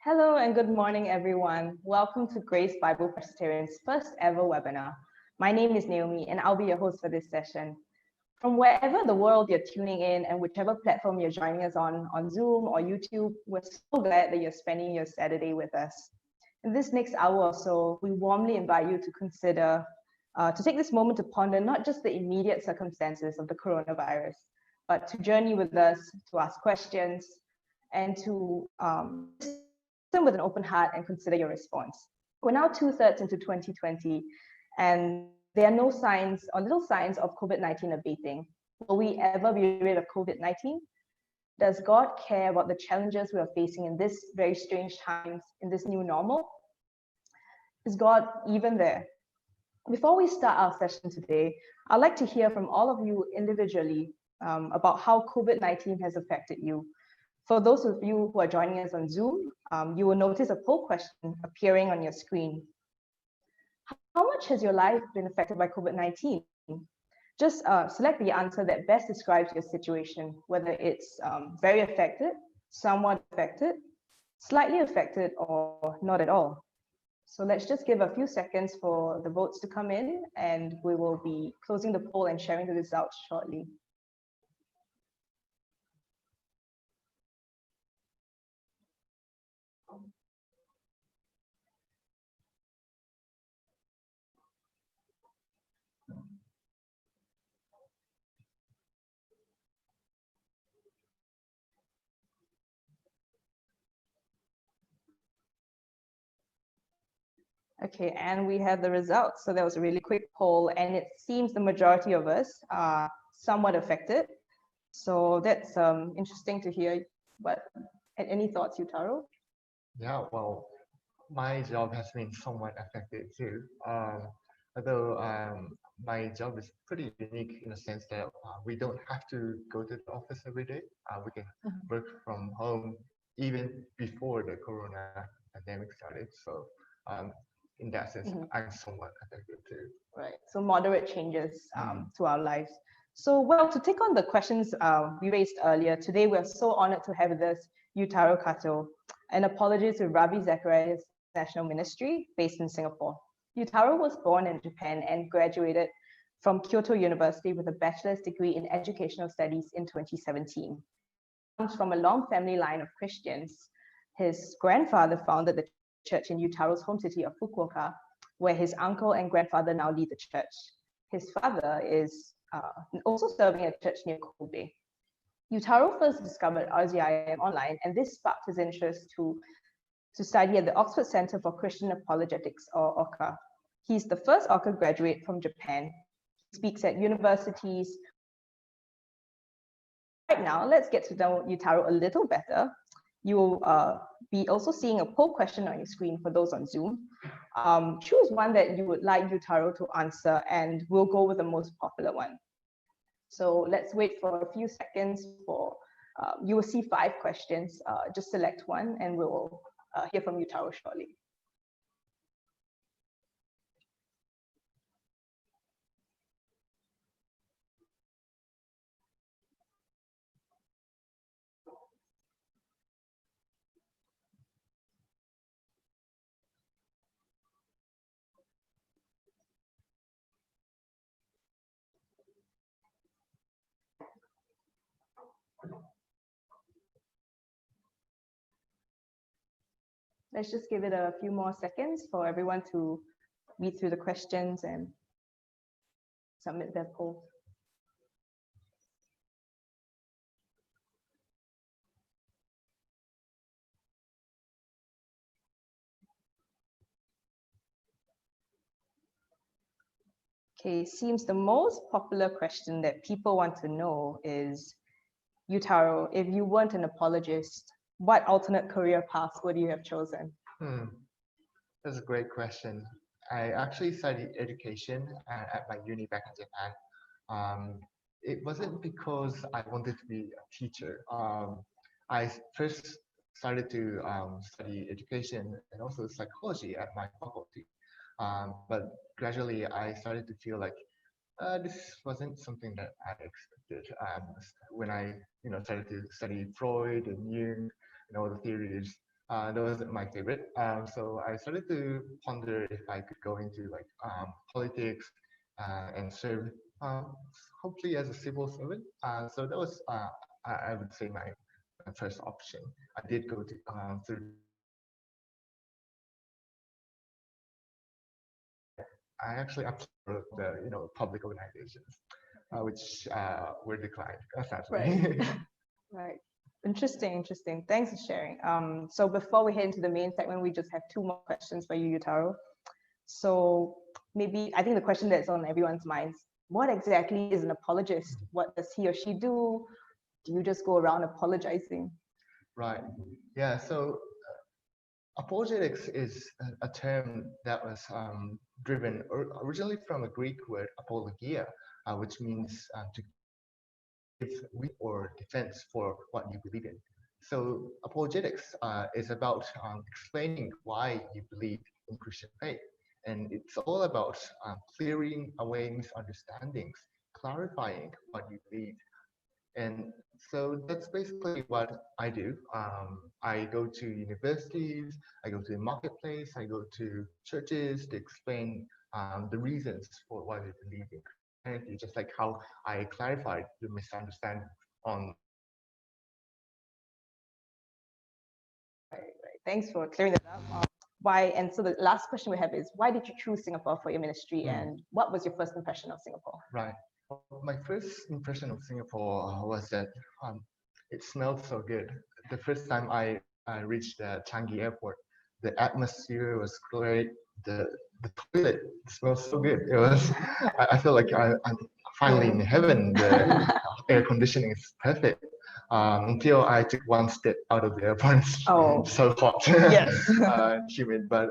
Hello and good morning, everyone. Welcome to Grace Bible-Presbyterian's first ever webinar. My name is Naomi, and I'll be your host for this session. From wherever the world you're tuning in and whichever platform you're joining us on Zoom or YouTube, we're so glad that you're spending your Saturday with us. In this next hour or so, we warmly invite you to consider, to take this moment to ponder not just the immediate circumstances of the coronavirus, but to journey with us, to ask questions, and to listen with an open heart and consider your response. We're now 2/3 into 2020, and there are no signs or little signs of COVID-19 abating. Will we ever be rid of COVID-19? Does God care about the challenges we are facing in this very strange times, in this new normal? Is God even there? Before we start our session today, I'd like to hear from all of you individually about how COVID-19 has affected you. For those of you who are joining us on Zoom, you will notice a poll question appearing on your screen. How much has your life been affected by COVID-19? Just select the answer that best describes your situation, whether it's very affected, somewhat affected, slightly affected, or not at all. So let's just give a few seconds for the votes to come in, and we will be closing the poll and sharing the results shortly. Okay, and we have the results. So that was a really quick poll, and it seems the majority of us are somewhat affected. So that's interesting to hear. But any thoughts, Yutaro? Yeah, well, my job has been somewhat affected too. Although my job is pretty unique in the sense that we don't have to go to the office every day. We can work from home even before the corona pandemic started. So in that sense, I'm somewhat affected too. Right. So moderate changes to our lives. So, well, to take on the questions we raised earlier, today we're so honored to have with us Yutaro Kato, an apologist with Ravi Zacharias National Ministry based in Singapore. Yutaro was born in Japan and graduated from Kyoto University with a bachelor's degree in educational studies in 2017. He comes from a long family line of Christians. His grandfather founded the church in Yutaro's home city of Fukuoka, where his uncle and grandfather now lead the church. His father is also serving a church near Kobe. Yutaro first discovered RZIM online, and this sparked his interest to study at the Oxford Center for Christian Apologetics, or OCA. He's the first OCA graduate from Japan. He speaks at universities. Right now, let's get to know Yutaro a little better. You will be also seeing a poll question on your screen for those on Zoom. Choose one that you would like Yutaro to answer, and we'll go with the most popular one. So let's wait for a few seconds for, you will see 5 questions. Just select one, and we'll hear from Yutaro shortly. Let's just give it a few more seconds for everyone to read through the questions and submit their polls. Okay, seems the most popular question that people want to know is, Yutaro, if you weren't an apologist, what alternate career path would you have chosen? That's a great question. I actually studied education at my uni back in Japan. It wasn't because I wanted to be a teacher. I first started to study education and also psychology at my faculty. But gradually I started to feel like this wasn't something that I expected. When I started to study Freud and Jung and all the theories, That wasn't my favorite. So I started to ponder if I could go into like politics and serve, hopefully as a civil servant. So that was, I would say, my first option. I did go to through. I actually applied for the public organizations, which were declined, sadly. Right. Right. Interesting, interesting. Thanks for sharing. So before we head into the main segment, we just have two more questions for you, Yutaro. So maybe I think the question that's on everyone's minds, what exactly is an apologist? What does he or she do? Do you just go around apologizing? Right. Yeah. So apologetics is a term that was driven originally from a Greek word apologia, which means to give or defense for what you believe in. So apologetics is about explaining why you believe in Christian faith. And it's all about clearing away misunderstandings, clarifying what you believe. And so that's basically what I do. I go to universities, I go to the marketplace, I go to churches to explain the reasons for why they believe in Christianity, just like how I clarified the misunderstanding on. Right, right. Thanks for clearing that up. Why? And so the last question we have is, why did you choose Singapore for your ministry, and what was your first impression of Singapore? Right. My first impression of Singapore was that it smelled so good. The first time I reached Changi Airport, the atmosphere was great. The toilet smelled so good. It was I feel like I'm finally in heaven. The air conditioning is perfect. Until I took one step out of the airport, it's so hot, Yes. humid. But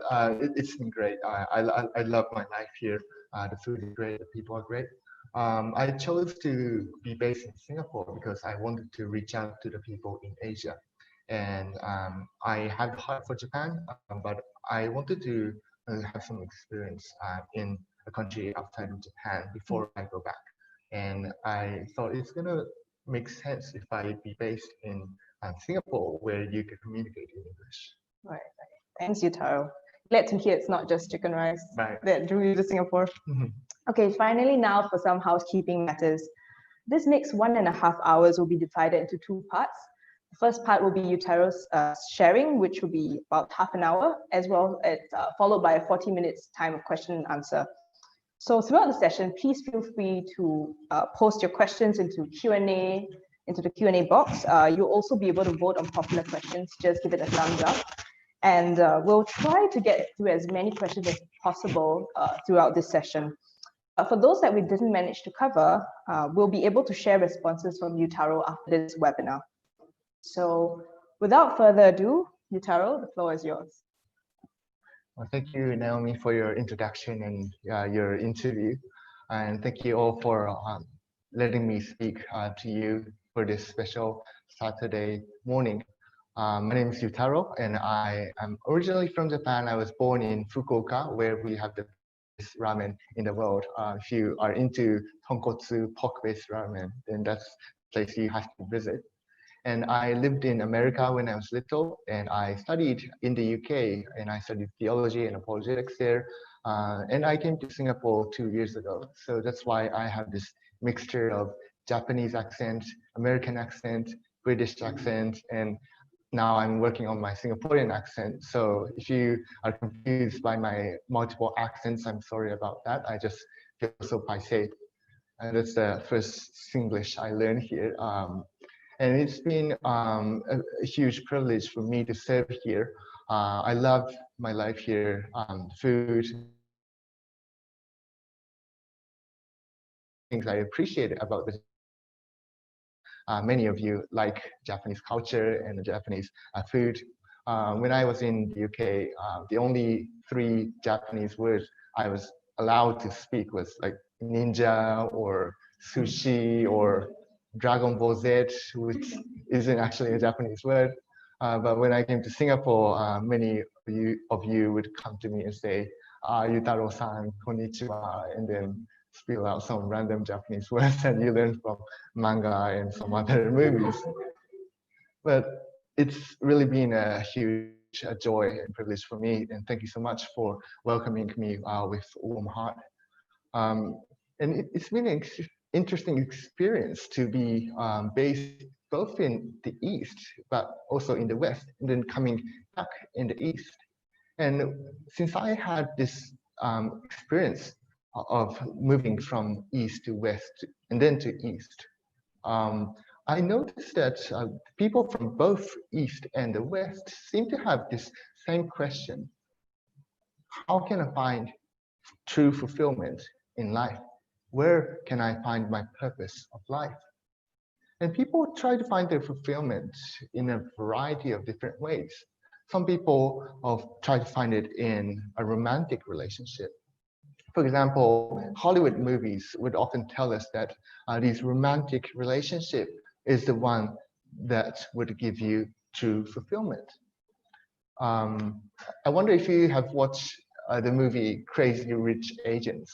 it's been great. I love my life here. The food is great. The people are great. I chose to be based in Singapore because I wanted to reach out to the people in Asia. And I had a heart for Japan, but I wanted to have some experience in a country outside of Japan before I go back. And I thought it's going to make sense if I be based in Singapore, where you can communicate in English. Right, right. Thanks, Yutaro. Glad to hear it's not just chicken rice that drew you to Singapore. Okay, finally now for some housekeeping matters. This next 1.5 hours will be divided into two parts. The first part will be Yutaro's sharing, which will be about half an hour, as well as followed by a 40 minutes time of question and answer. So throughout the session, please feel free to post your questions into the Q&A box. You'll also be able to vote on popular questions. Just give it a thumbs up. And we'll try to get through as many questions as possible throughout this session. For those that we didn't manage to cover, we'll be able to share responses from Yutaro after this webinar. So without further ado, Yutaro, the floor is yours. Well, thank you, Naomi, for your introduction and your interview. And thank you all for letting me speak to you for this special Saturday morning. My name is Yutaro, and I am originally from Japan. I was born in Fukuoka, where we have the best ramen in the world. If you are into tonkotsu pork-based ramen, then that's the place you have to visit. And I lived in America when I was little, and I studied in the UK, and I studied theology and apologetics there. And I came to Singapore 2 years ago. So that's why I have this mixture of Japanese accent, American accent, British accent, and now I'm working on my Singaporean accent. So if you are confused by my multiple accents, I'm sorry about that. I just feel so paiseh. And that's the first Singlish I learned here. And it's been a huge privilege for me to serve here. I love my life here, food, things I appreciate about this. Many of you like Japanese culture and the Japanese food. When I was in the UK, the only 3 Japanese words I was allowed to speak was like ninja or sushi or Dragon Ball Z, which isn't actually a Japanese word. But when I came to Singapore, many of you would come to me and say, Yutaro-san, konnichiwa, and then spill out some random Japanese words that you learned from manga and some other movies. But it's really been a huge a joy and privilege for me. And thank you so much for welcoming me with warm heart. It's been an interesting experience to be based both in the East, but also in the West, and then coming back in the East. And since I had this experience of moving from East to West and then to East, I noticed that people from both East and the West seem to have this same question. How can I find true fulfillment in life? Where can I find my purpose of life? And people try to find their fulfillment in a variety of different ways. Some people try to find it in a romantic relationship. For example, Hollywood movies would often tell us that these romantic relationship is the one that would give you true fulfillment. I wonder if you have watched the movie Crazy Rich Asians.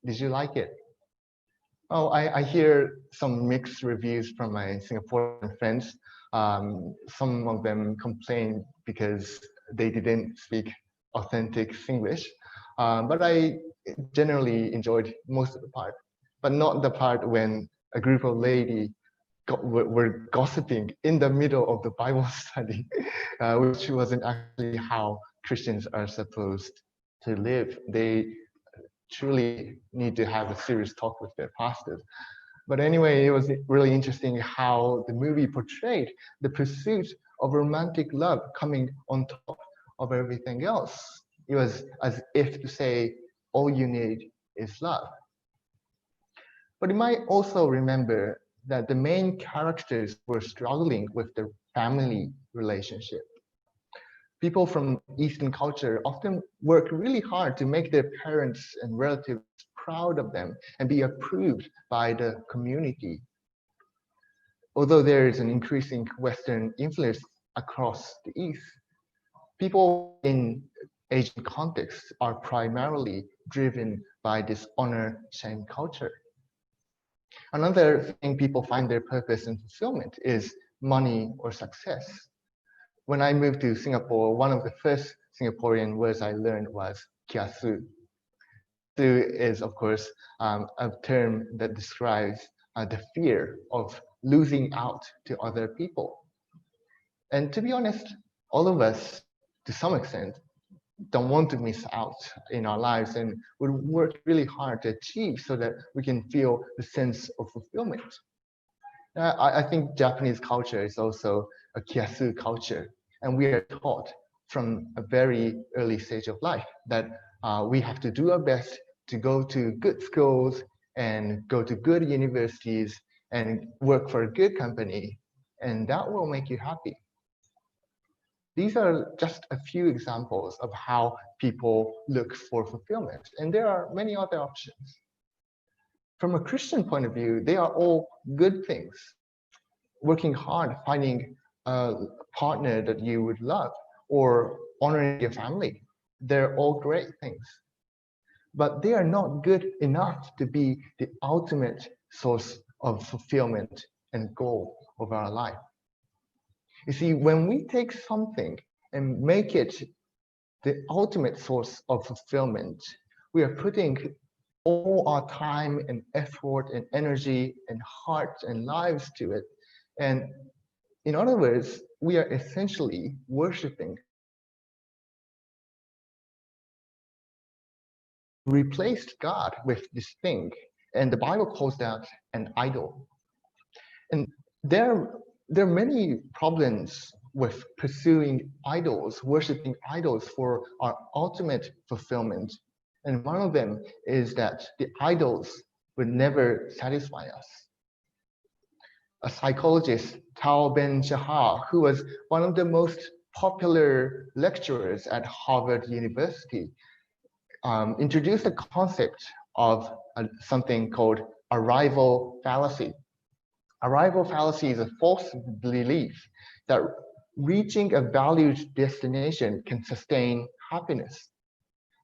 Did you like it? Oh, I hear some mixed reviews from my Singaporean friends. Some of them complain because they didn't speak authentic Singlish. But I generally enjoyed most of the part, but not the part when a group of ladies were gossiping in the middle of the Bible study, which wasn't actually how Christians are supposed to live. They truly need to have a serious talk with their pastors. But anyway, it was really interesting how the movie portrayed the pursuit of romantic love coming on top of everything else. It was as if to say, all you need is love. But you might also remember that the main characters were struggling with their family relationship. People from Eastern culture often work really hard to make their parents and relatives proud of them and be approved by the community. Although there is an increasing Western influence across the East, people in Asian contexts are primarily driven by this honor-shame culture. Another thing people find their purpose and fulfillment is money or success. When I moved to Singapore, one of the first Singaporean words I learned was kiasu. Kiasu is, of course, a term that describes the fear of losing out to other people. And to be honest, all of us, to some extent, don't want to miss out in our lives and would work really hard to achieve so that we can feel the sense of fulfillment. I think Japanese culture is also a kiasu culture, and we are taught from a very early stage of life that we have to do our best to go to good schools and go to good universities and work for a good company, and that will make you happy. These are just a few examples of how people look for fulfillment, and there are many other options. From a Christian point of view, they are all good things. Working hard, finding a partner that you would love, or honoring your family, they're all great things. But they are not good enough to be the ultimate source of fulfillment and goal of our life. You see, when we take something and make it the ultimate source of fulfillment, we are putting all our time and effort and energy and heart and lives to it. And in other words, we are essentially worshiping. Replaced God with this thing, and the Bible calls that an idol. And there are many problems with pursuing idols, worshiping idols for our ultimate fulfillment. And one of them is that the idols would never satisfy us. A psychologist, Tal Ben-Shahar, who was one of the most popular lecturers at Harvard University, introduced the concept of something called arrival fallacy. Arrival fallacy is a false belief that reaching a valued destination can sustain happiness.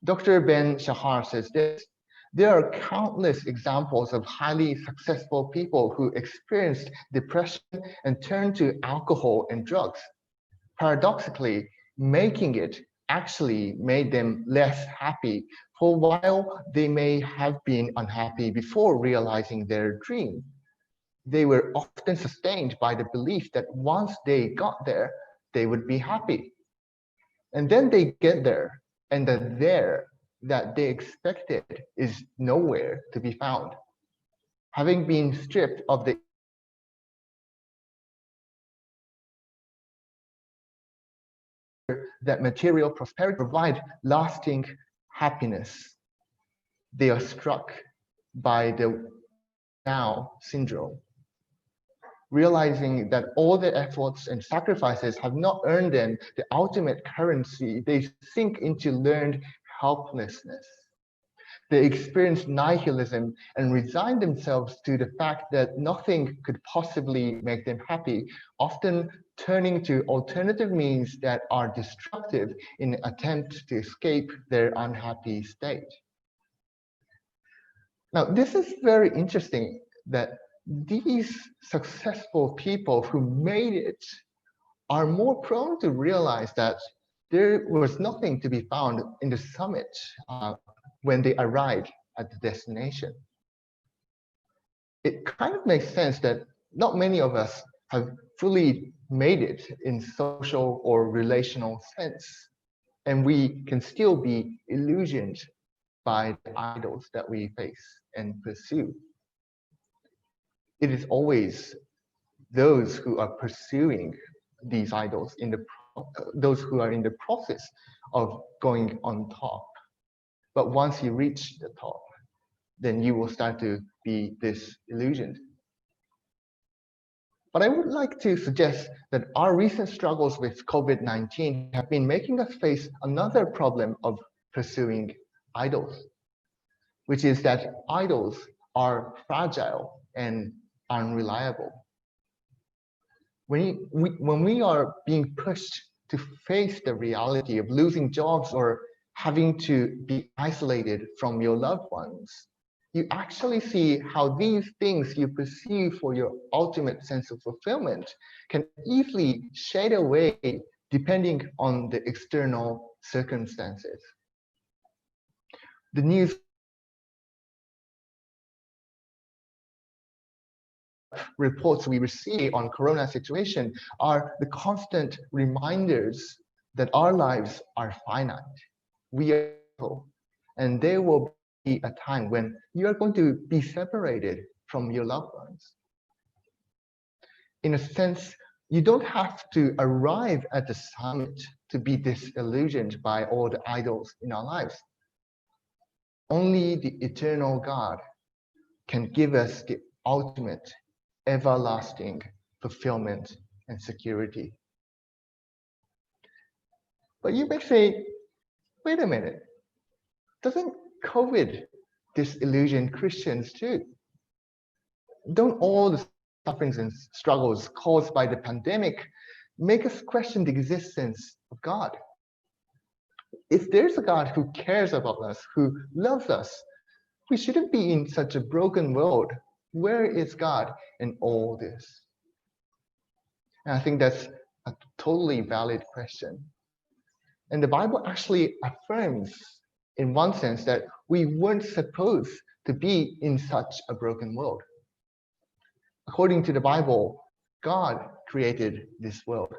Dr. Ben-Shahar says this: there are countless examples of highly successful people who experienced depression and turned to alcohol and drugs. Paradoxically, making it actually made them less happy. For a while, they may have been unhappy before realizing their dream. They were often sustained by the belief that once they got there, they would be happy. And then they get there, and the there that they expected is nowhere to be found. Having been stripped of the that material prosperity provide lasting happiness, they are struck by the now syndrome, realizing that all their efforts and sacrifices have not earned them the ultimate currency. They sink into learned helplessness. They experience nihilism and resign themselves to the fact that nothing could possibly make them happy, often turning to alternative means that are destructive in an attempt to escape their unhappy state. Now, this is very interesting that these successful people who made it are more prone to realize that there was nothing to be found in the summit when they arrived at the destination. It kind of makes sense that not many of us have fully made it in social or relational sense, and we can still be illusioned by the idols that we face and pursue. It is always those who are pursuing these idols those who are in the process of going on top. But once you reach the top, then you will start to be disillusioned. But I would like to suggest that our recent struggles with COVID-19 have been making us face another problem of pursuing idols, which is that idols are fragile and unreliable. When we are being pushed to face the reality of losing jobs or having to be isolated from your loved ones, you actually see how these things you pursue for your ultimate sense of fulfillment can easily shade away depending on the external circumstances. The news reports we receive on corona situation are the constant reminders that our lives are finite. We are people, and there will be a time when you are going to be separated from your loved ones. In a sense, you don't have to arrive at the summit to be disillusioned by all the idols in our lives. Only the eternal God can give us the ultimate everlasting fulfillment and security. But you may say, wait a minute, doesn't COVID disillusion Christians too? Don't all the sufferings and struggles caused by the pandemic make us question the existence of God? If there's a God who cares about us, who loves us, we shouldn't be in such a broken world. Where is God in all this? And I think that's a totally valid question. And the Bible actually affirms, in one sense, that we weren't supposed to be in such a broken world. According to the Bible, God created this world.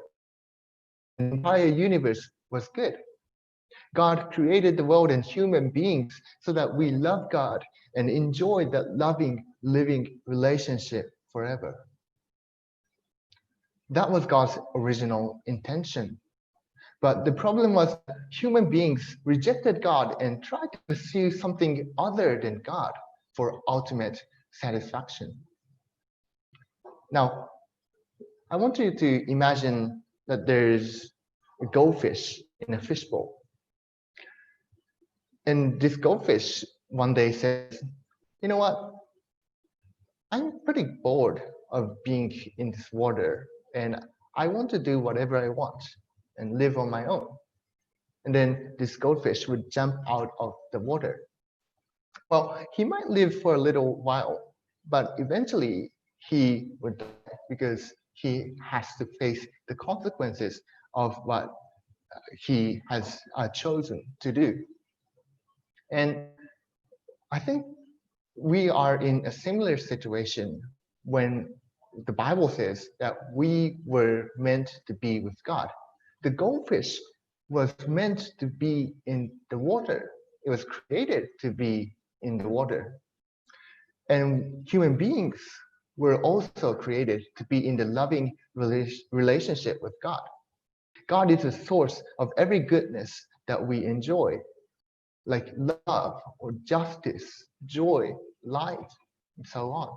The entire universe was good. God created the world and human beings so that we love God and enjoy that loving, living relationship forever. That was God's original intention. But the problem was human beings rejected God and tried to pursue something other than God for ultimate satisfaction. Now, I want you to imagine that there's a goldfish in a fishbowl. And this goldfish one day says, you know what? I'm pretty bored of being in this water, and I want to do whatever I want and live on my own. And then this goldfish would jump out of the water. Well, he might live for a little while, but eventually he would die because he has to face the consequences of what he has chosen to do. And I think we are in a similar situation when the Bible says that we were meant to be with God. The goldfish was meant to be in the water. It was created to be in the water. And human beings were also created to be in the loving relationship with God. God is the source of every goodness that we enjoy, like love or justice, joy, light, and so on.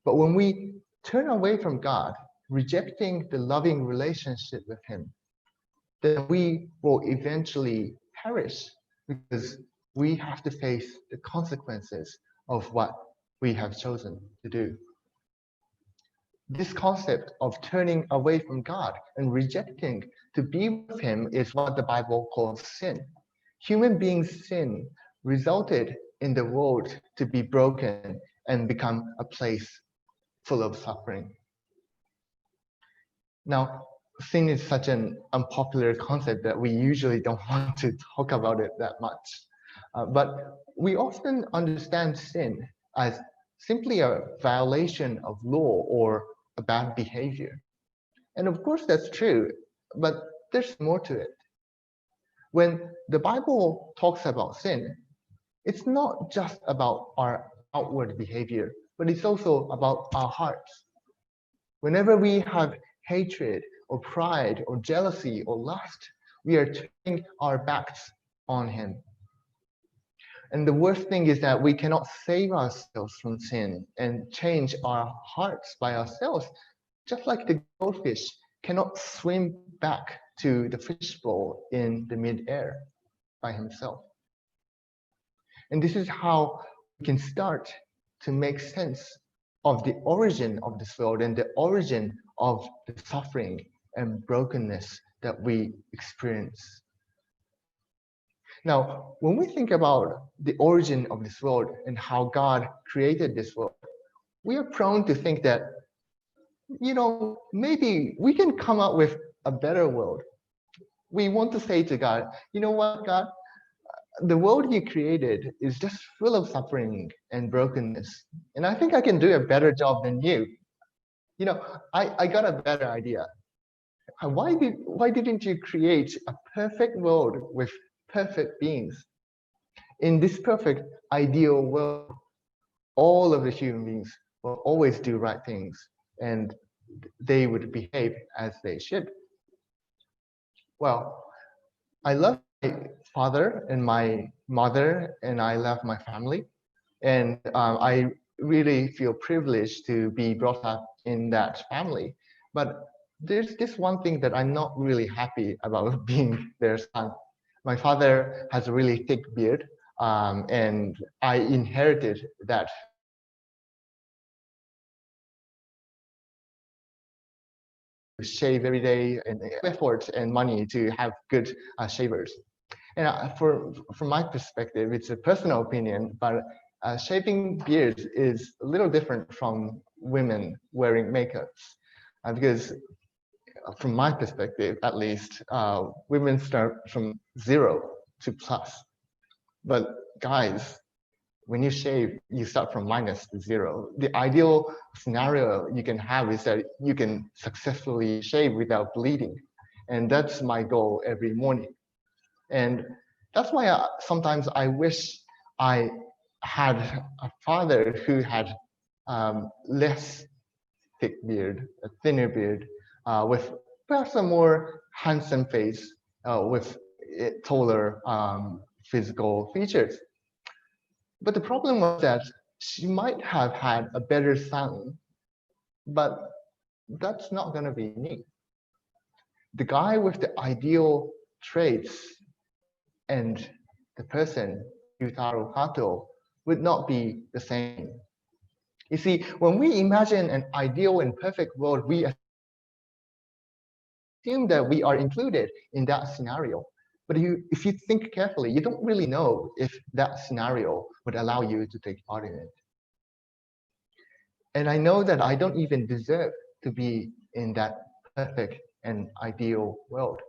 But when we turn away from God, rejecting the loving relationship with Him, then we will eventually perish because we have to face the consequences of what we have chosen to do. This concept of turning away from God and rejecting to be with Him is what the Bible calls sin. Human beings' sin resulted in the world to be broken and become a place full of suffering. Now, sin is such an unpopular concept that we usually don't want to talk about it that much. But we often understand sin as simply a violation of law or a bad behavior. And of course, that's true, but there's more to it. When the Bible talks about sin, it's not just about our outward behavior, but it's also about our hearts. Whenever we have hatred or pride or jealousy or lust, we are turning our backs on Him. And the worst thing is that we cannot save ourselves from sin and change our hearts by ourselves, just like the goldfish cannot swim back to the fishbowl in the mid-air by himself. And this is how we can start to make sense of the origin of this world and the origin of the suffering and brokenness that we experience. Now, when we think about the origin of this world and how God created this world, we are prone to think that, maybe we can come up with a better world. We want to say to God, you know what, God, the world you created is just full of suffering and brokenness. And I think I can do a better job than you. I got a better idea. Why didn't you create a perfect world with perfect beings? In this perfect ideal world, all of the human beings will always do right things and they would behave as they should. Well, I love my father and my mother, and I love my family. And I really feel privileged to be brought up in that family. But there's this one thing that I'm not really happy about being their son. My father has a really thick beard, and I inherited that. Shave every day and effort and money to have good shavers. And from my perspective, it's a personal opinion, but shaving beards is a little different from women wearing makeups. Because from my perspective, at least, women start from 0 to plus. But guys, when you shave, you start from minus to 0. The ideal scenario you can have is that you can successfully shave without bleeding. And that's my goal every morning. And that's why sometimes I wish I had a father who had less thick beard, a thinner beard, with perhaps a more handsome face, with taller physical features. But the problem was that she might have had a better son, but that's not going to be me. The guy with the ideal traits and the person, Yutaro Hato, would not be the same. You see, when we imagine an ideal and perfect world, we assume that we are included in that scenario. But if you think carefully, you don't really know if that scenario would allow you to take part in it. And I know that I don't even deserve to be in that perfect and ideal world.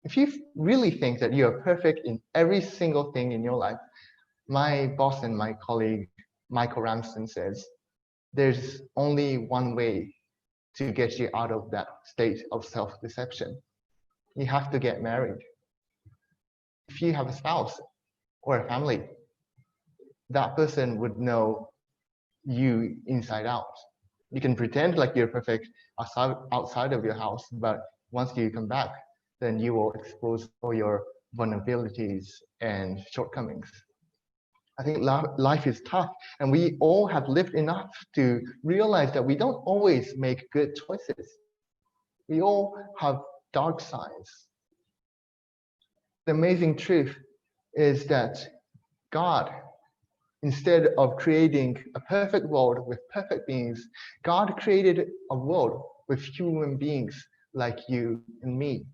If you really think that you are perfect in every single thing in your life, my boss and my colleague, Michael Ramsden, says, there's only one way to get you out of that state of self-deception. You have to get married. If you have a spouse or a family, that person would know you inside out. You can pretend like you're perfect outside of your house, but once you come back, then you will expose all your vulnerabilities and shortcomings. I think life is tough, and we all have lived enough to realize that we don't always make good choices. We all have dark sides. The amazing truth is that God, instead of creating a perfect world with perfect beings, God created a world with human beings like you and me.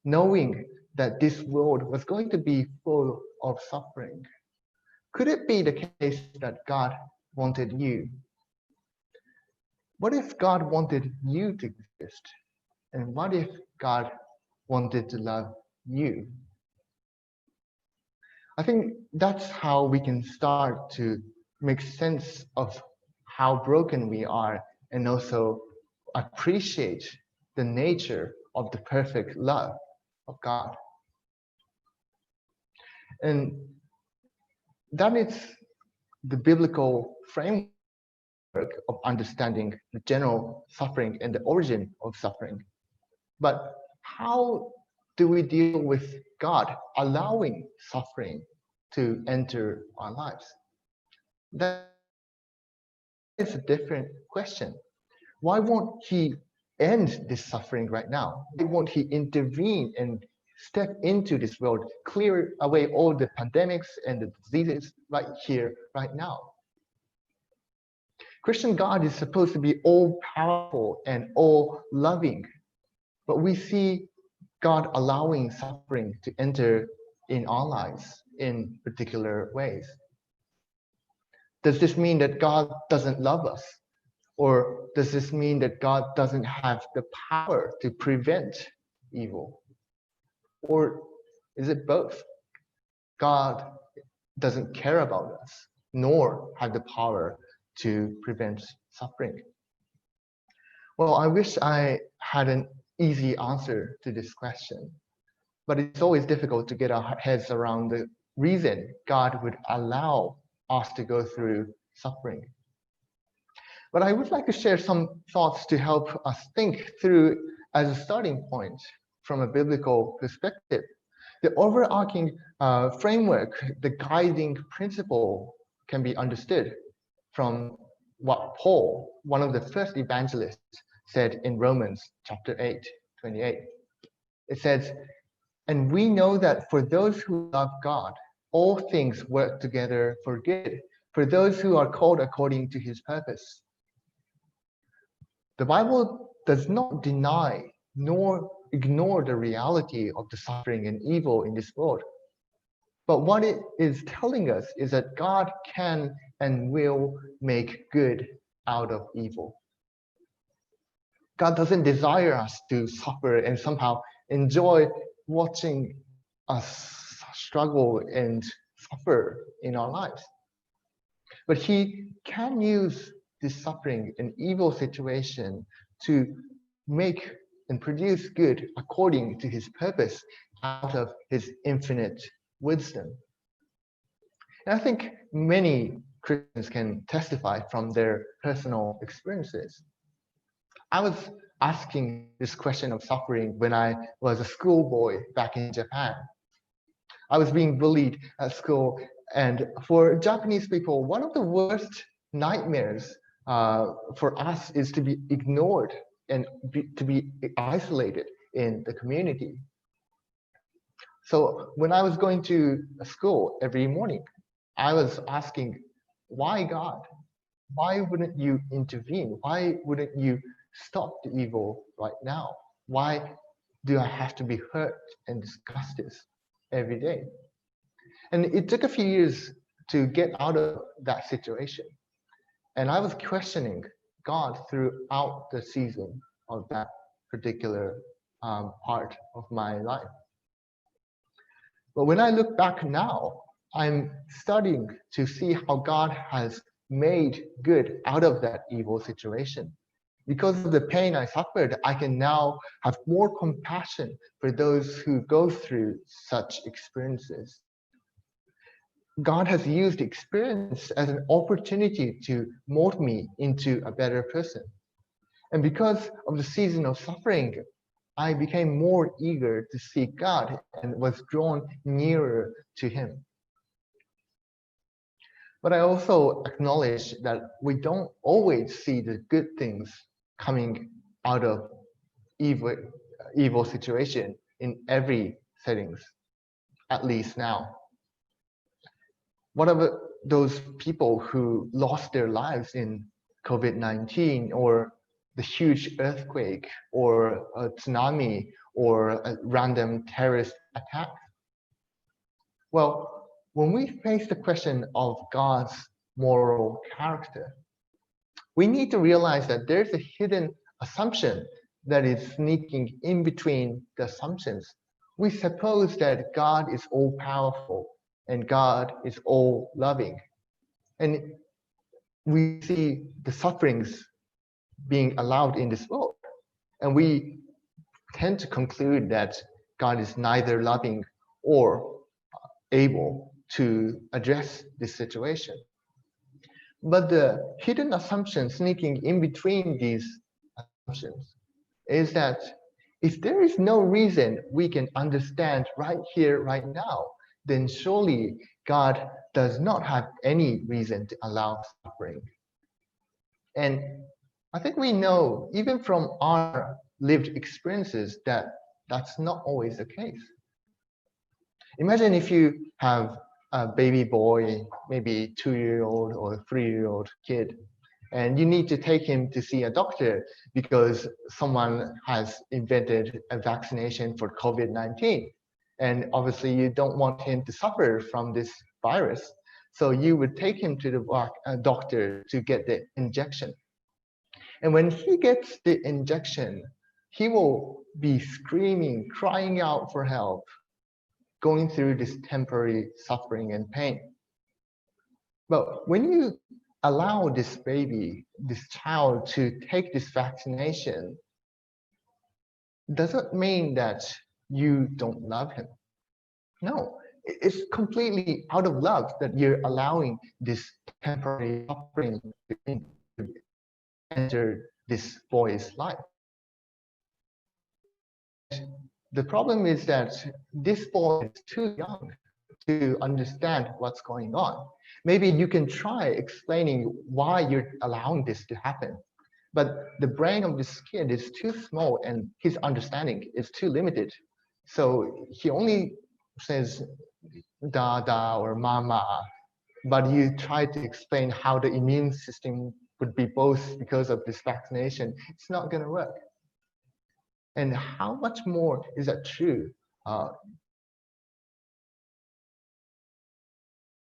Knowing that this world was going to be full of suffering. Could it be the case that God wanted you? What if God wanted you to exist? And what if God wanted to love you? I think that's how we can start to make sense of how broken we are and also appreciate the nature of the perfect love of God. And that is the biblical framework of understanding the general suffering and the origin of suffering. But how do we deal with God allowing suffering to enter our lives? That is a different question. Why won't He end this suffering right now? Why won't He intervene and step into this world, clear away all the pandemics and the diseases right here, right now? Christian God is supposed to be all powerful and all loving, but we see God allowing suffering to enter in our lives in particular ways. Does this mean that God doesn't love us? Or does this mean that God doesn't have the power to prevent evil? Or is it both? God doesn't care about us, nor have the power to prevent suffering. Well, I wish I had an easy answer to this question, but it's always difficult to get our heads around the reason God would allow us to go through suffering. But I would like to share some thoughts to help us think through as a starting point from a biblical perspective. The overarching framework, the guiding principle can be understood from what Paul, one of the first evangelists, said in Romans chapter 8:28. It says, "And we know that for those who love God, all things work together for good, for those who are called according to His purpose." The Bible does not deny nor ignore the reality of the suffering and evil in this world. But what it is telling us is that God can and will make good out of evil. God doesn't desire us to suffer and somehow enjoy watching us struggle and suffer in our lives. But He can use this suffering and evil situation to make and produce good according to His purpose out of His infinite wisdom. And I think many Christians can testify from their personal experiences. I was asking this question of suffering when I was a schoolboy back in Japan. I was being bullied at school, and for Japanese people, one of the worst nightmares for us is to be ignored and to be isolated in the community. So when I was going to school every morning, I was asking, why God? Why wouldn't you intervene? Why wouldn't you stop the evil right now? Why do I have to be hurt and disgusted every day? And it took a few years to get out of that situation. And I was questioning God throughout the season of that particular part of my life. But when I look back now, I'm starting to see how God has made good out of that evil situation. Because of the pain I suffered, I can now have more compassion for those who go through such experiences. God has used experience as an opportunity to mold me into a better person. And because of the season of suffering, I became more eager to seek God and was drawn nearer to Him. But I also acknowledge that we don't always see the good things coming out of evil situation in every settings, at least now. What about those people who lost their lives in COVID-19 or the huge earthquake or a tsunami or a random terrorist attack? Well, when we face the question of God's moral character, we need to realize that there's a hidden assumption that is sneaking in between the assumptions. We suppose that God is all-powerful and God is all-loving. And we see the sufferings being allowed in this world. And we tend to conclude that God is neither loving or able to address this situation. But the hidden assumption sneaking in between these assumptions is that if there is no reason we can understand right here, right now, then surely God does not have any reason to allow suffering. And I think we know, even from our lived experiences, that that's not always the case. Imagine if you have a baby boy, maybe 2-year-old or 3-year-old kid, and you need to take him to see a doctor because someone has invented a vaccination for COVID-19. And obviously you don't want him to suffer from this virus. So you would take him to the doctor to get the injection. And when he gets the injection, he will be screaming, crying out for help, going through this temporary suffering and pain. But when you allow this baby, this child to take this vaccination, does it mean that you don't love him? No, it's completely out of love that you're allowing this temporary suffering to enter this boy's life. The problem is that this boy is too young to understand what's going on. Maybe you can try explaining why you're allowing this to happen, but the brain of this kid is too small and his understanding is too limited. So he only says da or mama, but you try to explain how the immune system would be both because of this vaccination, it's not going to work. And how much more is that true?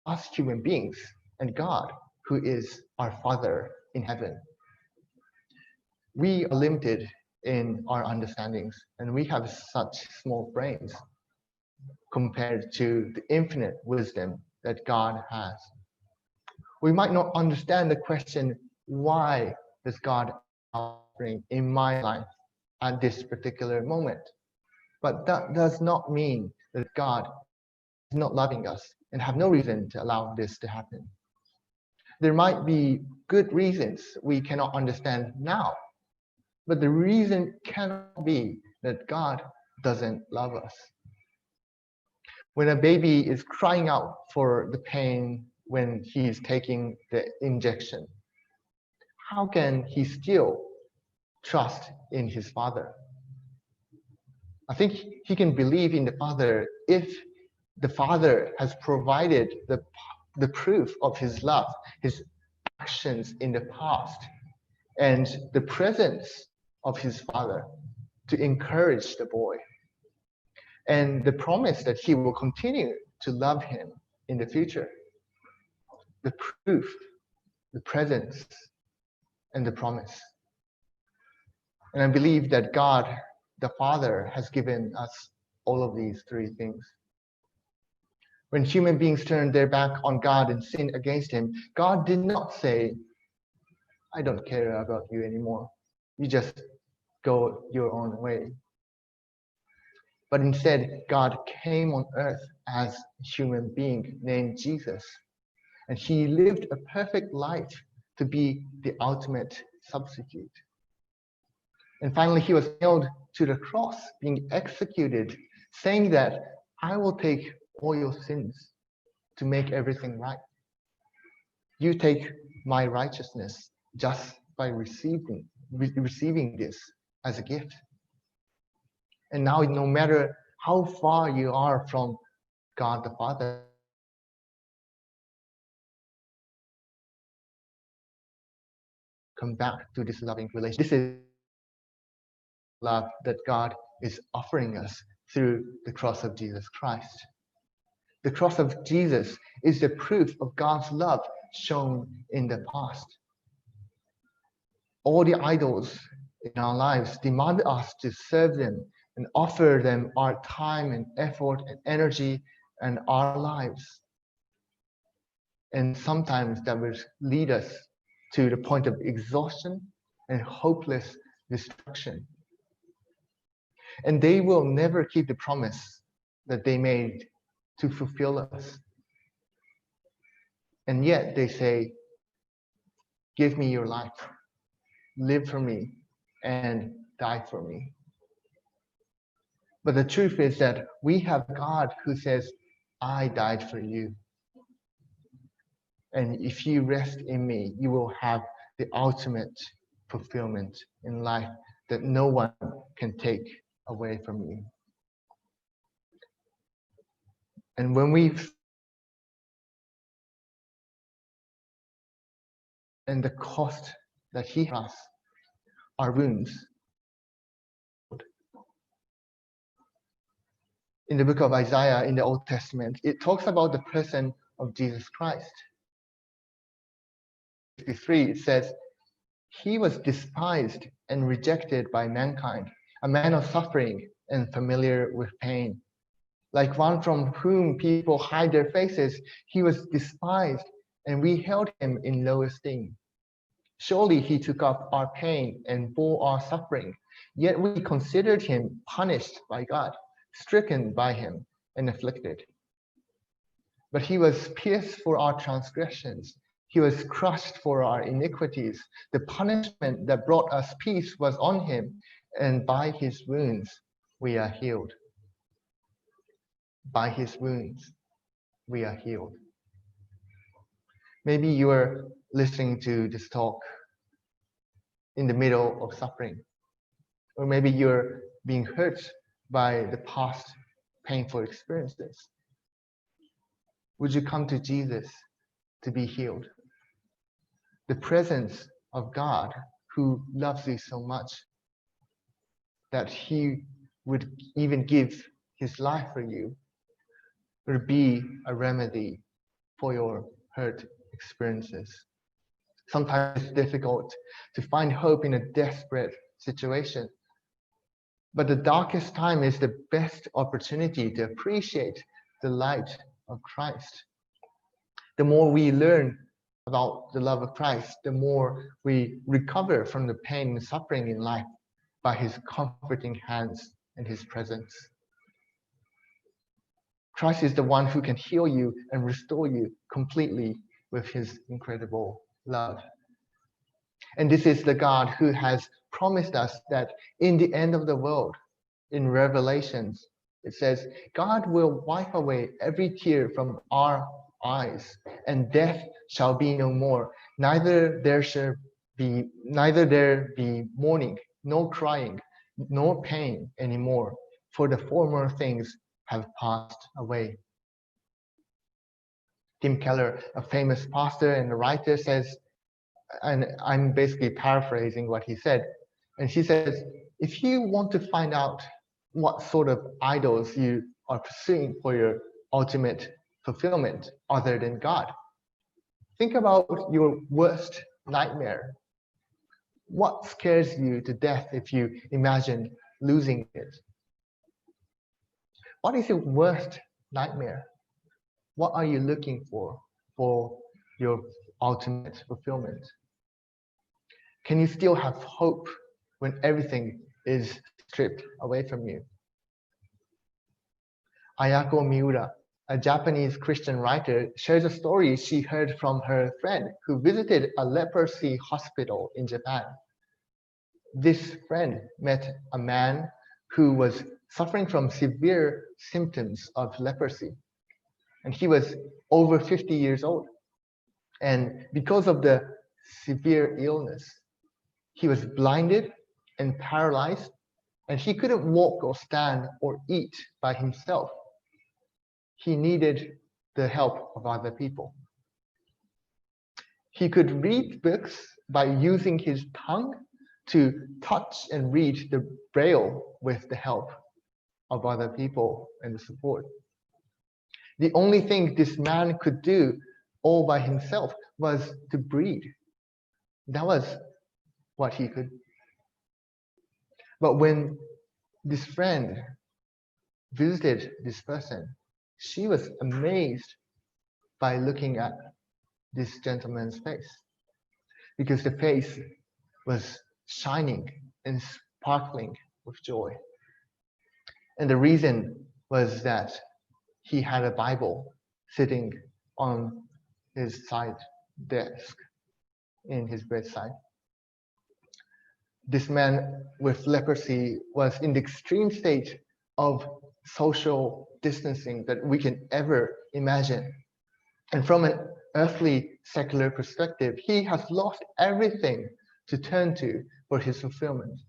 Us human beings and God, who is our Father in heaven. We are limited in our understandings, and we have such small brains compared to the infinite wisdom that God has. We might not understand the question, why does God bring in my life at this particular moment? But that does not mean that God is not loving us and have no reason to allow this to happen. There might be good reasons we cannot understand now, but the reason cannot be that God doesn't love us. When a baby is crying out for the pain when he is taking the injection, how can he still trust in his Father? I think he can believe in the Father if the Father has provided the proof of his love, his actions in the past, and the presence of his Father to encourage the boy, and the promise that he will continue to love him in the future. The proof, the presence, and the promise. And I believe that God the Father has given us all of these three things. When human beings turned their back on God and sinned against him, God did not say, I don't care about you anymore. You just go your own way. But instead, God came on earth as a human being named Jesus. And he lived a perfect life to be the ultimate substitute. And finally, he was nailed to the cross, being executed, saying that I will take all your sins to make everything right. You take my righteousness just by receiving this as a gift. And now, no matter how far you are from God the Father, come back to this loving relationship. This is love that God is offering us through the cross of Jesus Christ. The cross of Jesus is the proof of God's love shown in the past. All the idols in our lives demand us to serve them and offer them our time and effort and energy and our lives. And sometimes that will lead us to the point of exhaustion and hopeless destruction. And they will never keep the promise that they made to fulfill us. And yet they say, give me your life, live for me, and die for me. But the truth is that we have God who says, I died for you. And if you rest in me, you will have the ultimate fulfillment in life that no one can take away from you. And when we and the cost that he has, our wounds. In the book of Isaiah in the Old Testament, it talks about the person of Jesus Christ. 53, it says, he was despised and rejected by mankind, a man of suffering and familiar with pain. Like one from whom people hide their faces, he was despised, and we held him in low esteem. Surely he took up our pain and bore our suffering, yet we considered him punished by God, stricken by him, and afflicted. But he was pierced for our transgressions. He was crushed for our iniquities. The punishment that brought us peace was on him, and by his wounds we are healed. By his wounds we are healed. Maybe you are listening to this talk in the middle of suffering, or maybe you're being hurt by the past painful experiences. Would you come to Jesus to be healed? The presence of God who loves you so much that he would even give his life for you would be a remedy for your hurt experiences. Sometimes it's difficult to find hope in a desperate situation. But the darkest time is the best opportunity to appreciate the light of Christ. The more we learn about the love of Christ, the more we recover from the pain and suffering in life by his comforting hands and his presence. Christ is the one who can heal you and restore you completely with his incredible love. And this is the God who has promised us that in the end of the world, in Revelations, it says, God will wipe away every tear from our eyes, and death shall be no more. Neither there be mourning, no crying, nor pain anymore, for the former things have passed away. Tim Keller, a famous pastor and a writer, says, and I'm basically paraphrasing what he said, and he says, if you want to find out what sort of idols you are pursuing for your ultimate fulfillment other than God, think about your worst nightmare. What scares you to death if you imagine losing it? What is your worst nightmare? What are you looking for your ultimate fulfillment? Can you still have hope when everything is stripped away from you? Ayako Miura, a Japanese Christian writer, shares a story she heard from her friend who visited a leprosy hospital in Japan. This friend met a man who was suffering from severe symptoms of leprosy, and he was over 50 years old. And because of the severe illness, he was blinded and paralyzed, and he couldn't walk or stand or eat by himself. He needed the help of other people. He could read books by using his tongue to touch and read the braille with the help of other people and the support. The only thing this man could do all by himself was to breathe. That was what he could. But when this friend visited this person, she was amazed by looking at this gentleman's face, because the face was shining and sparkling with joy. And the reason was that he had a Bible sitting on his side desk in his bedside. This man with leprosy was in the extreme state of social distancing that we can ever imagine. And from an earthly secular perspective, he has lost everything to turn to for his fulfillment.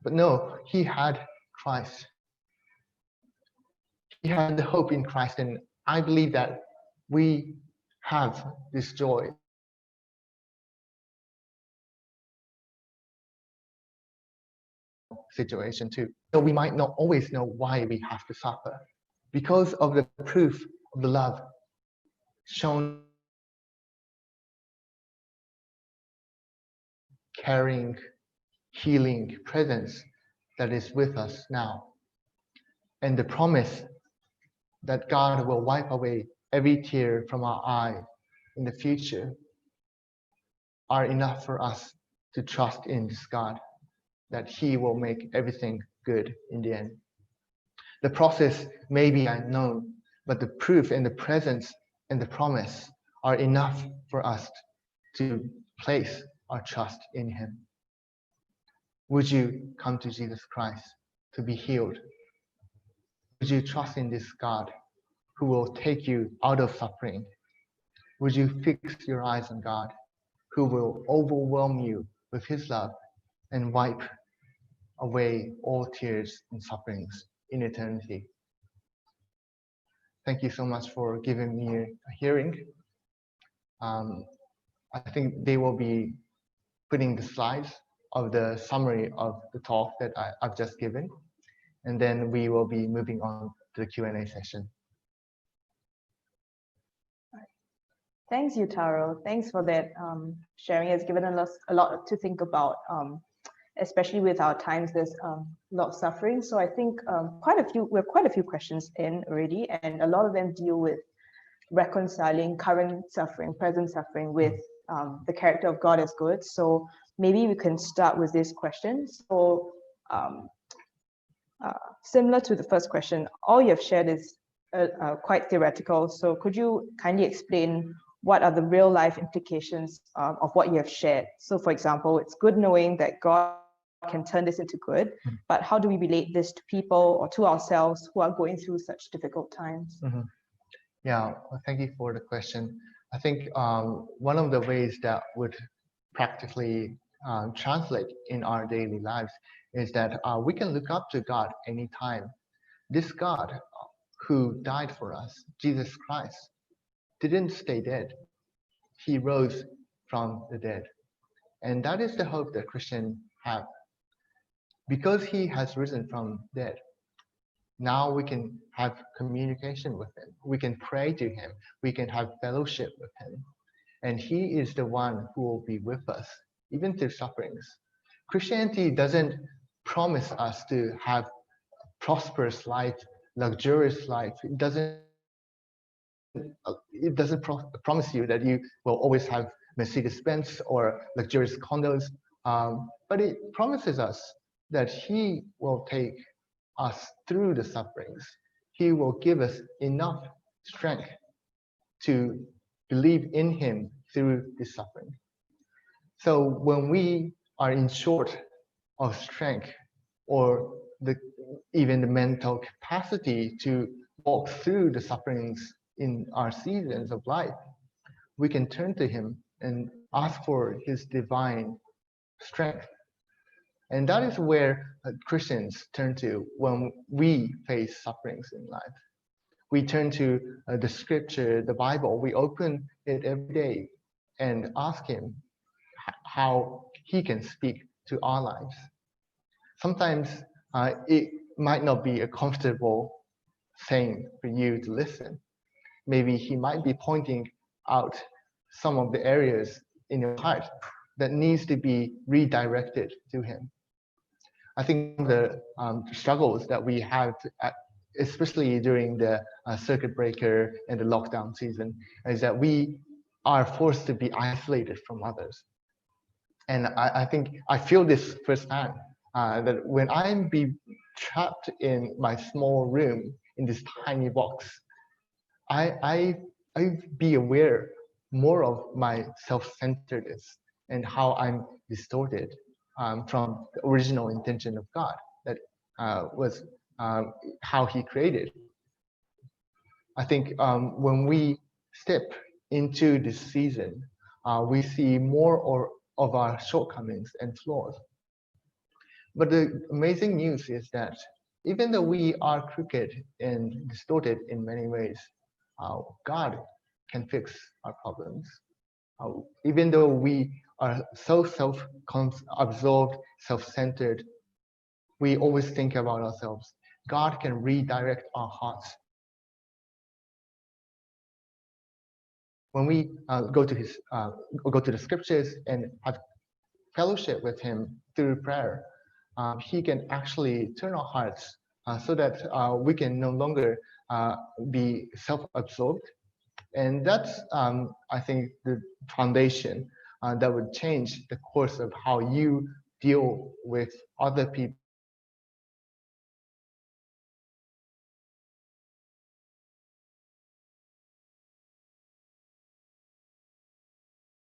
But no, he had Christ. He had the hope in Christ, and I believe that we have this joy. Situation too. So we might not always know why we have to suffer. Because of the proof of the love shown, caring, healing presence that is with us now. And the promise that God will wipe away every tear from our eye in the future are enough for us to trust in this God, that He will make everything good in the end. The process may be unknown, but the proof and the presence and the promise are enough for us to place our trust in Him. Would you come to Jesus Christ to be healed? Would you trust in this God who will take you out of suffering? Would you fix your eyes on God who will overwhelm you with His love and wipe away all tears and sufferings in eternity? Thank you so much for giving me a hearing. I think they will be putting the slides of the summary of the talk that I've just given, and then we will be moving on to the Q&A session. Thanks, Yutaro. Thanks for that sharing. It's given us a lot to think about, especially with our times. There's a lot of suffering. So I think we have quite a few questions in already, and a lot of them deal with reconciling current suffering, present suffering with the character of God as good. So maybe we can start with this question. So similar to the first question, all you have shared is quite theoretical. So could you kindly explain what are the real life implications of what you have shared? So for example, it's good knowing that God can turn this into good, but how do we relate this to people or to ourselves who are going through such difficult times? Mm-hmm. Yeah, well, thank you for the question. I think one of the ways that would practically translate in our daily lives is that we can look up to God anytime. This God who died for us, Jesus Christ, didn't stay dead. He rose from the dead. And that is the hope that Christians have. Because He has risen from dead, now we can have communication with Him. We can pray to Him. We can have fellowship with Him. And He is the one who will be with us, even through sufferings. Christianity doesn't promise us to have prosperous life, luxurious life. It doesn't promise you that you will always have Mercedes-Benz or luxurious condos, but it promises us that He will take us through the sufferings. He will give us enough strength to believe in Him through this suffering. So when we are in short of strength or even the mental capacity to walk through the sufferings in our seasons of life, we can turn to Him and ask for His divine strength. And that is where Christians turn to when we face sufferings in life. We turn to the scripture, the Bible. We open it every day and ask Him how He can speak to our lives. Sometimes it might not be a comfortable thing for you to listen. Maybe He might be pointing out some of the areas in your heart that needs to be redirected to Him. I think the struggles that we have, especially during the circuit breaker and the lockdown season, is that we are forced to be isolated from others. And I think I feel this firsthand, that when I'm trapped in my small room in this tiny box, I be aware more of my self-centeredness and how I'm distorted from the original intention of God that was how He created. I think when we step into this season, we see more of our shortcomings and flaws. But the amazing news is that even though we are crooked and distorted in many ways, God can fix our problems. Even though we are so self-absorbed, self-centered, we always think about ourselves. God can redirect our hearts. When we go to the scriptures and have fellowship with Him through prayer, He can actually turn our hearts so that we can no longer be self-absorbed. And that's, I think, the foundation that would change the course of how you deal with other people.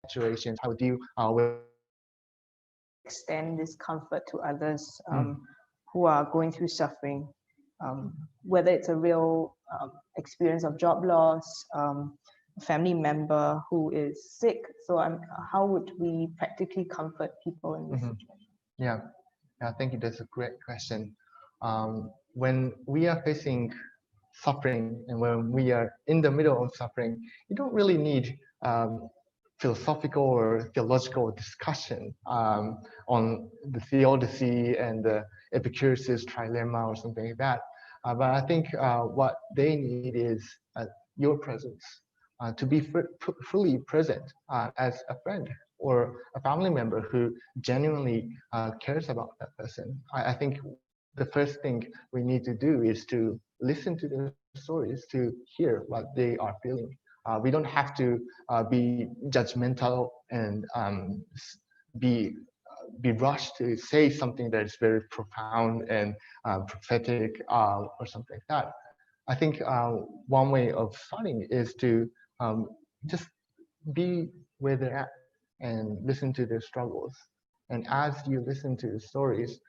Situations, how do you with extend this comfort to others who are going through suffering, whether it's a real experience of job loss, a family member who is sick. So how would we practically comfort people in this situation? Yeah, I think that's a great question. When we are facing suffering and when we are in the middle of suffering, you don't really need philosophical or theological discussion on the theodicy and the Epicurus' trilemma or something like that. But I think what they need is your presence, to be fully present as a friend or a family member who genuinely cares about that person. I think the first thing we need to do is to listen to their stories, to hear what they are feeling. We don't have to be judgmental and be rushed to say something that is very profound and prophetic or something like that. I think one way of starting is to just be where they're at and listen to their struggles. And as you listen to the stories,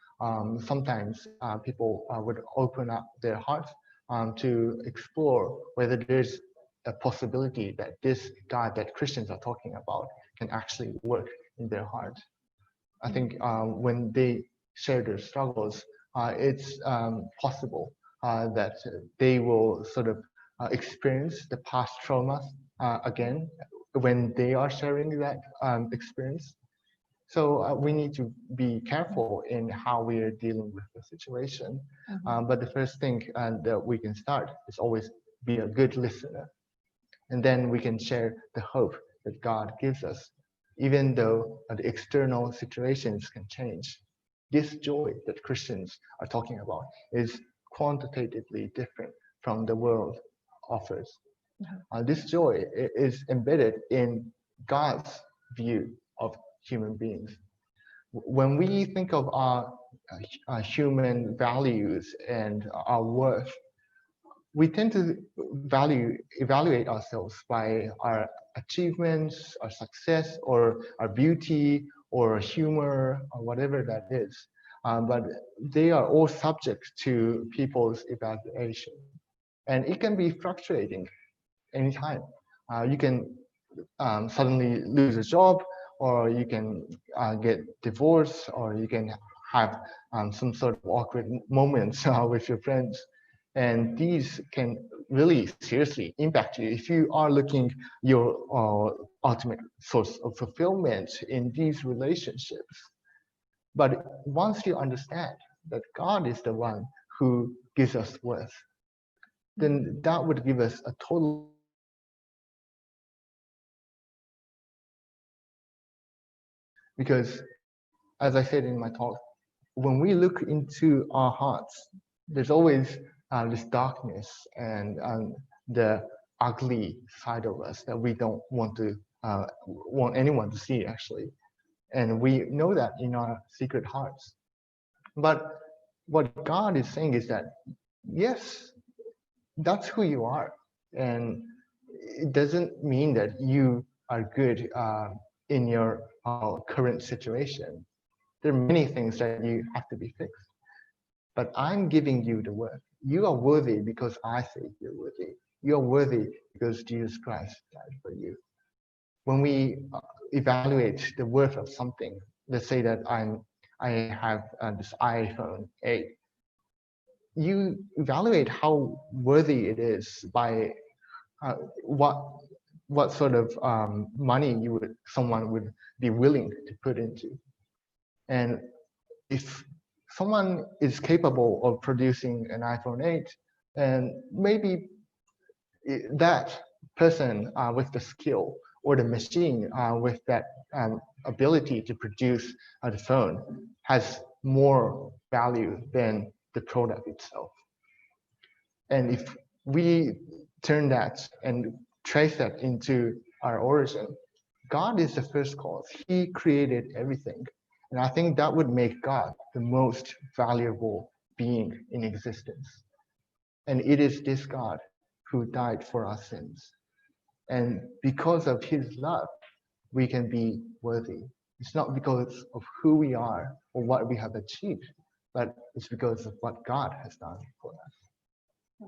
sometimes people would open up their hearts to explore whether there's a possibility that this God that Christians are talking about can actually work in their heart. I think when they share their struggles, it's possible that they will sort of experience the past traumas again when they are sharing that experience. So we need to be careful in how we are dealing with the situation. But the first thing that we can start is always be a good listener. And then we can share the hope that God gives us, even though the external situations can change. this joy that Christians are talking about is quantitatively different from the world offers. This joy is embedded in God's view of human beings. When we think of our human values and our worth, we tend to evaluate ourselves by our achievements, our success, or our beauty, or humor, or whatever that is. But they are all subject to people's evaluation. And it can be fluctuating anytime. You can suddenly lose a job, or you can get divorced, or you can have some sort of awkward moments with your friends. And these can really seriously impact you if you are looking your ultimate source of fulfillment in these relationships. But once you understand that God is the one who gives us worth, then that would give us a total because, as I said in my talk, when we look into our hearts, there's always this darkness and the ugly side of us that we don't want anyone to see, actually. And we know that in our secret hearts. But what God is saying is that, yes, that's who you are. And it doesn't mean that you are good in your current situation. There are many things that you have to be fixed. But I'm giving you the word. You are worthy because I say you're worthy. You are worthy because Jesus Christ died for you. When we evaluate the worth of something, let's say that I have this iPhone 8. You evaluate how worthy it is by what sort of money someone would be willing to put into. And if someone is capable of producing an iPhone 8, and maybe that person with the skill or the machine with that ability to produce the phone has more value than the product itself. And if we turn that and trace that into our origin, God is the first cause. He created everything. And I think that would make God the most valuable being in existence. And it is this God who died for our sins. And because of his love, we can be worthy. It's not because of who we are or what we have achieved, but it's because of what God has done for us. I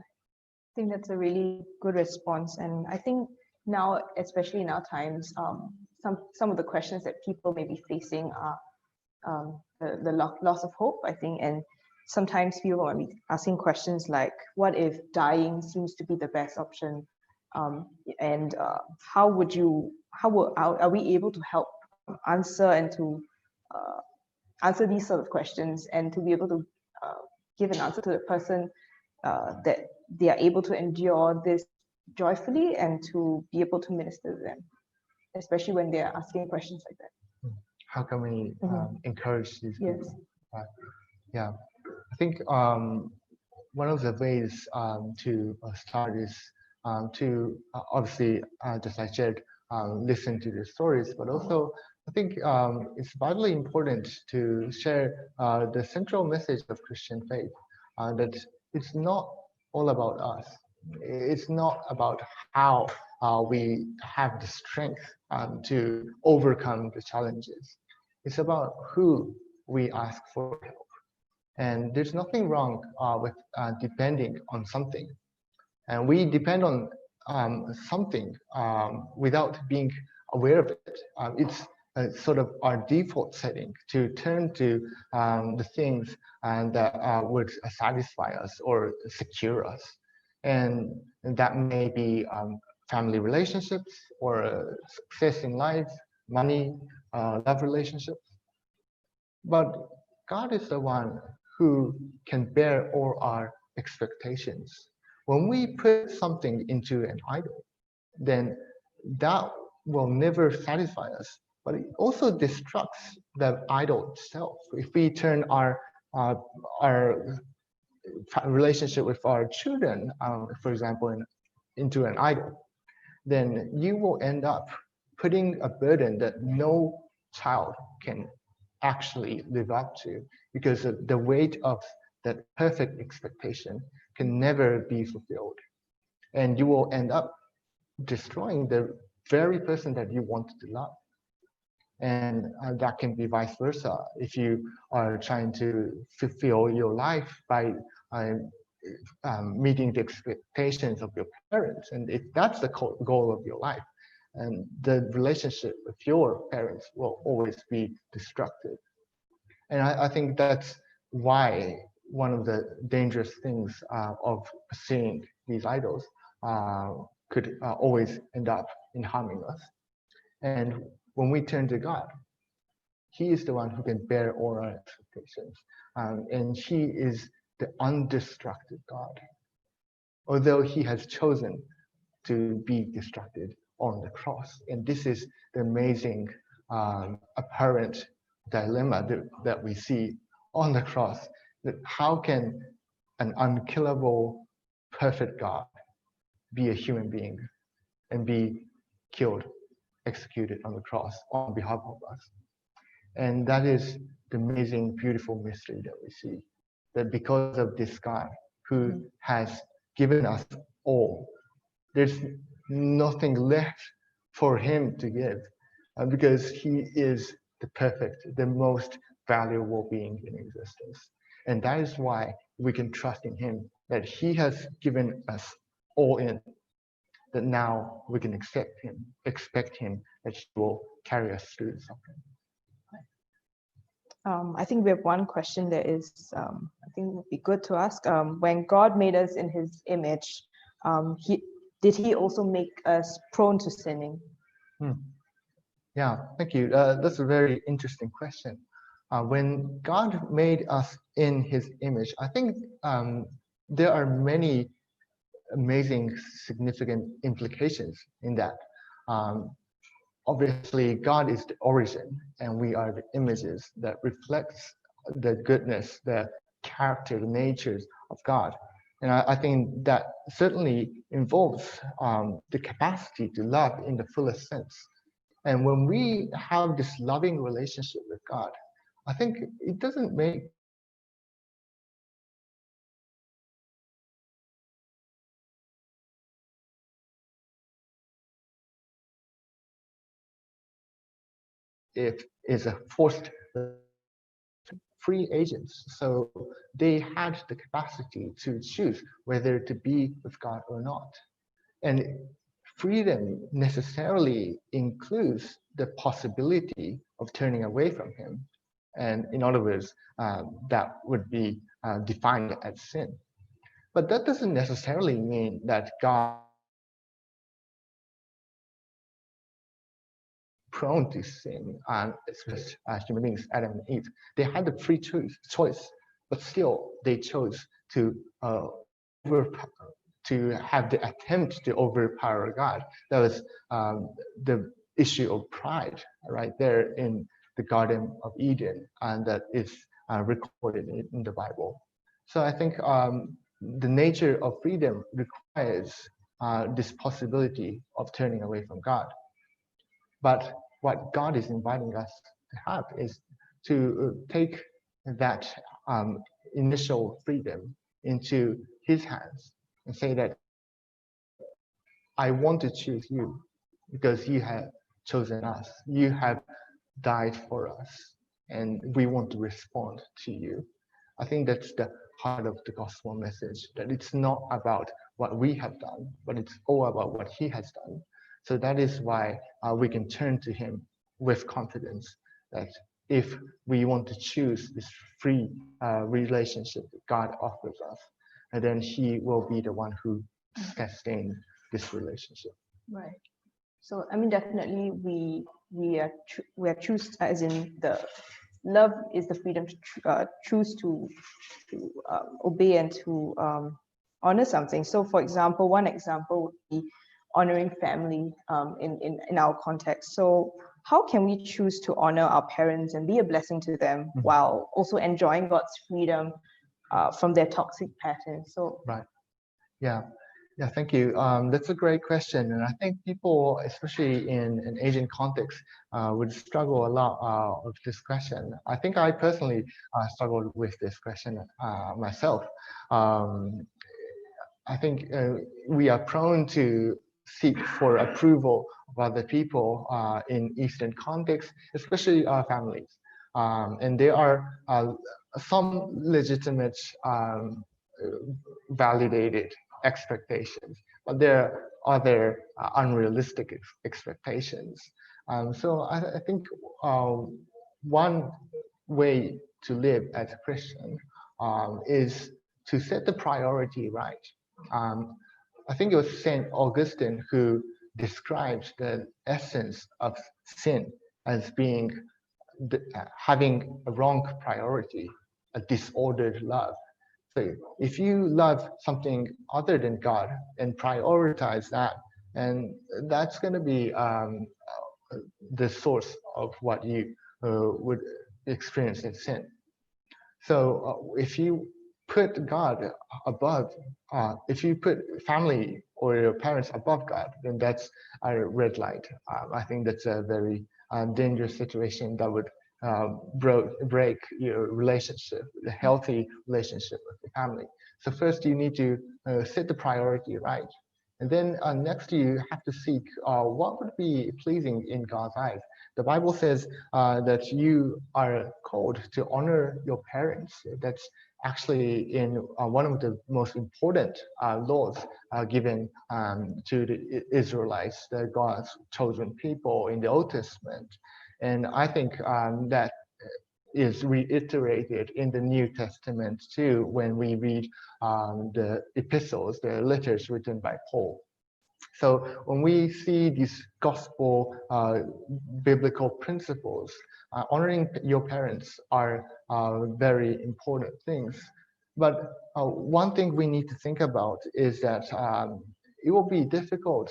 think that's a really good response. And I think now, especially in our times, some of the questions that people may be facing are the loss of hope, I think. And sometimes people might be asking questions like, what if dying seems to be the best option? And how are we able to help answer and to answer these sort of questions, and to be able to give an answer to the person that they are able to endure this joyfully and to be able to minister to them, especially when they are asking questions like that. How can we encourage these Yes. people? Yeah, I think one of the ways to start is to obviously, just like I shared, listen to the stories, but also I think it's vitally important to share the central message of Christian faith, that it's not all about us. It's not about how we have the strength to overcome the challenges. It's about who we ask for help. And there's nothing wrong with depending on something. And we depend on something without being aware of it. It's sort of our default setting to turn to the things that would satisfy us or secure us. And that may be family relationships or success in life, money, love relationships. But God is the one who can bear all our expectations. When we put something into an idol, then that will never satisfy us. but it also destructs the idol itself. If we turn our relationship with our children, for example, into an idol, then you will end up putting a burden that no child can actually live up to, because the weight of that perfect expectation can never be fulfilled. And you will end up destroying the very person that you wanted to love. And that can be vice versa. If you are trying to fulfill your life by meeting the expectations of your parents, and if that's the goal of your life, and the relationship with your parents will always be destructive. And I think that's why one of the dangerous things of pursuing these idols could always end up in harming us. And when we turn to God, He is the one who can bear all our expectations. And He is the undestructive God, although He has chosen to be destructed on the cross. And this is the amazing apparent dilemma that we see on the cross. That how can an unkillable, perfect God be a human being and be killed, executed on the cross on behalf of us? And that is the amazing, beautiful mystery that we see. That because of this God who has given us all, there's nothing left for Him to give, because He is the perfect, the most valuable being in existence. And that is why we can trust in Him, that He has given us all in, that now we can expect Him that He will carry us through something. I think we have one question that is, I think would be good to ask. When God made us in His image, did He also make us prone to sinning? Yeah, thank you. That's a very interesting question. When God made us in His image, I think there are many amazing, significant implications in that. Obviously, God is the origin, and we are the images that reflects the goodness, the character, the natures of God. And I think that certainly involves the capacity to love in the fullest sense. And when we have this loving relationship with God, I think it doesn't make it is a forced free agents. So they had the capacity to choose whether to be with God or not. And freedom necessarily includes the possibility of turning away from Him. And in other words, that would be defined as sin. But that doesn't necessarily mean that God prone to sin, especially human beings, Adam and Eve. They had the free choice, but still they chose to have the attempt to overpower God. That was the issue of pride right there in the Garden of Eden, and that is recorded in the Bible. So I think the nature of freedom requires this possibility of turning away from God. But what God is inviting us to have is to take that initial freedom into His hands and say that I want to choose you because you have chosen us. You have died for us, and we want to respond to you. I think that's the heart of the gospel message, that it's not about what we have done, but it's all about what He has done. So that is why we can turn to Him with confidence, that if we want to choose this free relationship that God offers us, and then He will be the one who sustains this relationship. Right. So I mean, definitely we are choose, as in the love is the freedom to choose to obey and to honor something. So for example, one example would be honoring family in our context. So how can we choose to honor our parents and be a blessing to them while also enjoying God's freedom from their toxic patterns? So, Right. Yeah. Yeah, thank you. That's a great question. And I think people, especially in an Asian context, would struggle a lot with this question. I think I personally struggled with this question myself. Um, I think we are prone to seek for approval of other people in Eastern contexts, especially our families. And there are some legitimate validated expectations, but there are other unrealistic expectations. So I think one way to live as a Christian is to set the priority right. Um, I think it was Saint Augustine who describes the essence of sin as being having a wrong priority, a disordered love. So if you love something other than God and prioritize that, and that's going to be the source of what you would experience in sin. So if you put God above, if you put family or your parents above God, then that's a red light. I think that's a very dangerous situation that would break your relationship, the healthy relationship with the family. So first you need to set the priority right. And then next you have to seek what would be pleasing in God's eyes. The Bible says that you are called to honor your parents. That's actually in one of the most important laws given to the Israelites, the God's chosen people in the Old Testament. And I think that is reiterated in the New Testament too when we read the epistles, the letters written by Paul. So when we see these gospel biblical principles, honoring your parents are very important things. But one thing we need to think about is that it will be difficult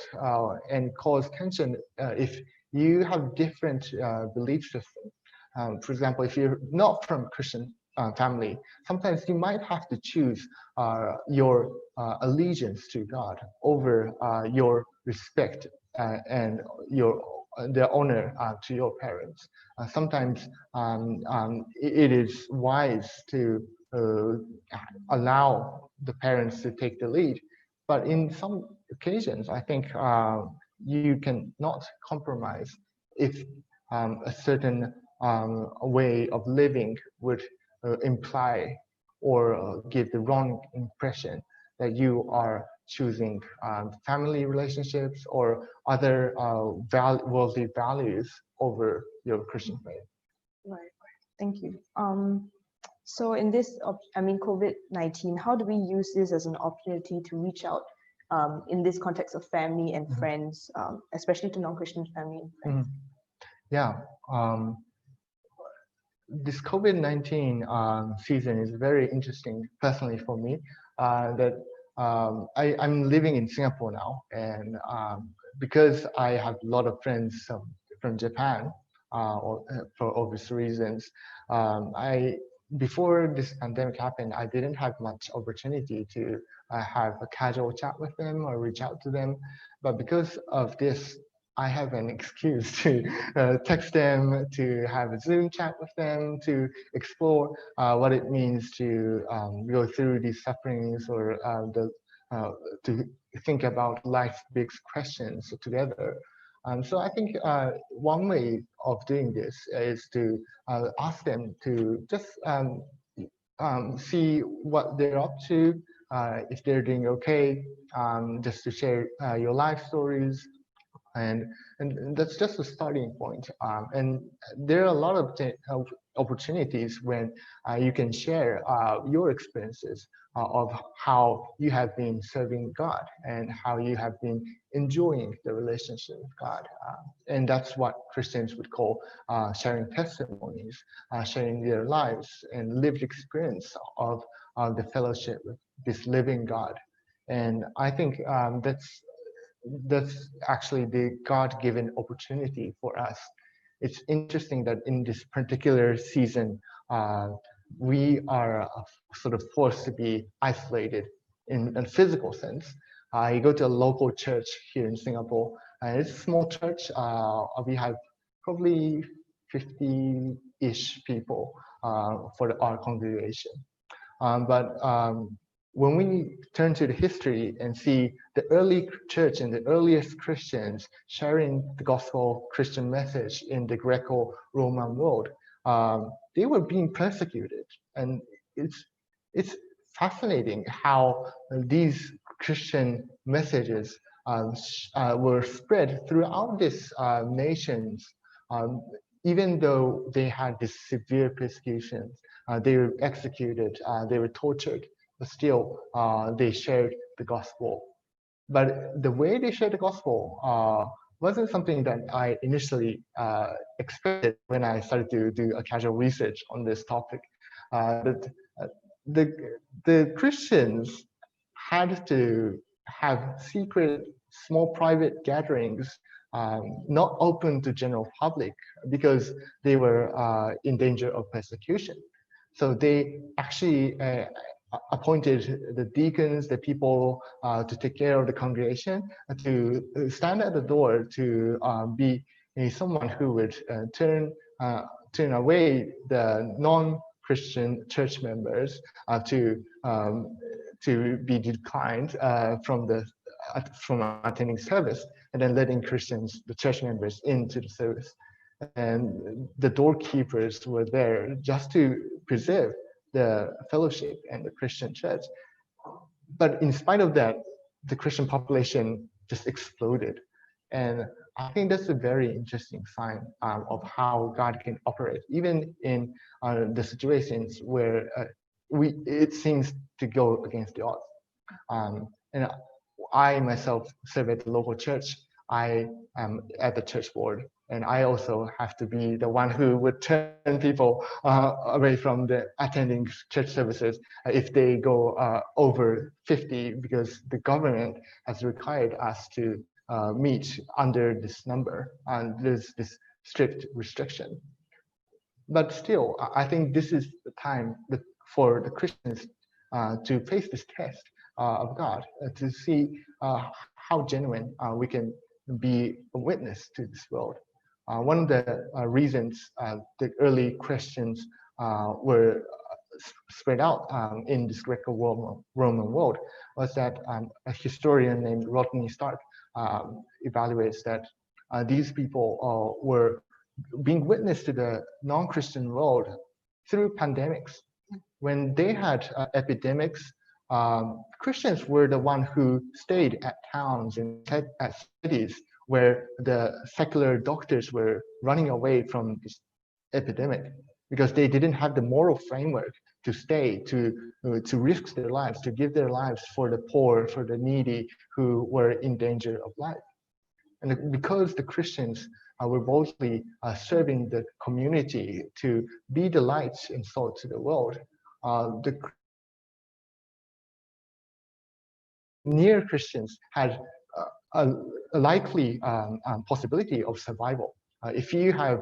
and cause tension if you have different belief systems. For example, if you're not from Christian family, sometimes you might have to choose your allegiance to God over your respect and the honor to your parents. Sometimes it is wise to allow the parents to take the lead, but in some occasions, I think you can not compromise if a certain way of living would imply or give the wrong impression that you are choosing family relationships or other worldly values over your Christian faith. right. Thank you. So in this, COVID-19, how do we use this as an opportunity to reach out in this context of family and friends, especially to non-Christian family and friends? Yeah. This COVID-19 season is very interesting personally for me. That I'm living in Singapore now, and because I have a lot of friends from Japan, for obvious reasons, before this pandemic happened, I didn't have much opportunity to have a casual chat with them or reach out to them. But because of this, I have an excuse to text them, to have a Zoom chat with them, to explore what it means to go through these sufferings or to think about life's big questions together. So I think one way of doing this is to ask them to just see what they're up to, if they're doing okay, just to share your life stories. And that's just a starting point. And there are a lot of opportunities when you can share your experiences of how you have been serving God and how you have been enjoying the relationship with God. And that's what Christians would call sharing testimonies, sharing their lives and lived experience of the fellowship with this living God. And I think that's actually the God-given opportunity for us it's interesting that in this particular season, we are sort of forced to be isolated in a physical sense. You go to a local church here in Singapore, and it's a small church. We have probably 50-ish people for our congregation. But when we turn to the history and see the early church and the earliest Christians sharing the gospel Christian message in the Greco-Roman world, they were being persecuted. And it's fascinating how these Christian messages were spread throughout these nations, even though they had this severe persecutions. They were executed, they were tortured, but still they shared the gospel. But the way they shared the gospel wasn't something that I initially expected when I started to do a casual research on this topic. That the Christians had to have secret, small private gatherings, not open to general public because they were in danger of persecution. So they actually appointed the deacons, the people to take care of the congregation, to stand at the door to be someone who would turn away the non-Christian church members to be declined from attending service, and then letting Christians, the church members, into the service. And the doorkeepers were there just to preserve the fellowship and the Christian church. But in spite of that, the Christian population just exploded. And I think that's a very interesting sign of how God can operate, even in the situations where it seems to go against the odds. And I myself serve at the local church. I am at the church board, and I also have to be the one who would turn people away from the attending church services if they go over 50, because the government has required us to meet under this number, and there's this strict restriction. But still, I think this is the time for the Christians to face this test of God, to see how genuine we can be a witness to this world. One of the reasons the early Christians were spread out in this Greco-Roman world was that a historian named Rodney Stark evaluates that these people were being witness to the non-Christian world through pandemics. When they had epidemics, Christians were the one who stayed at towns and at cities where the secular doctors were running away from this epidemic because they didn't have the moral framework to stay, to risk their lives, to give their lives for the poor, for the needy who were in danger of life. And because the Christians were boldly serving the community to be the light and salt to the world, the near Christians had a likely possibility of survival. If you have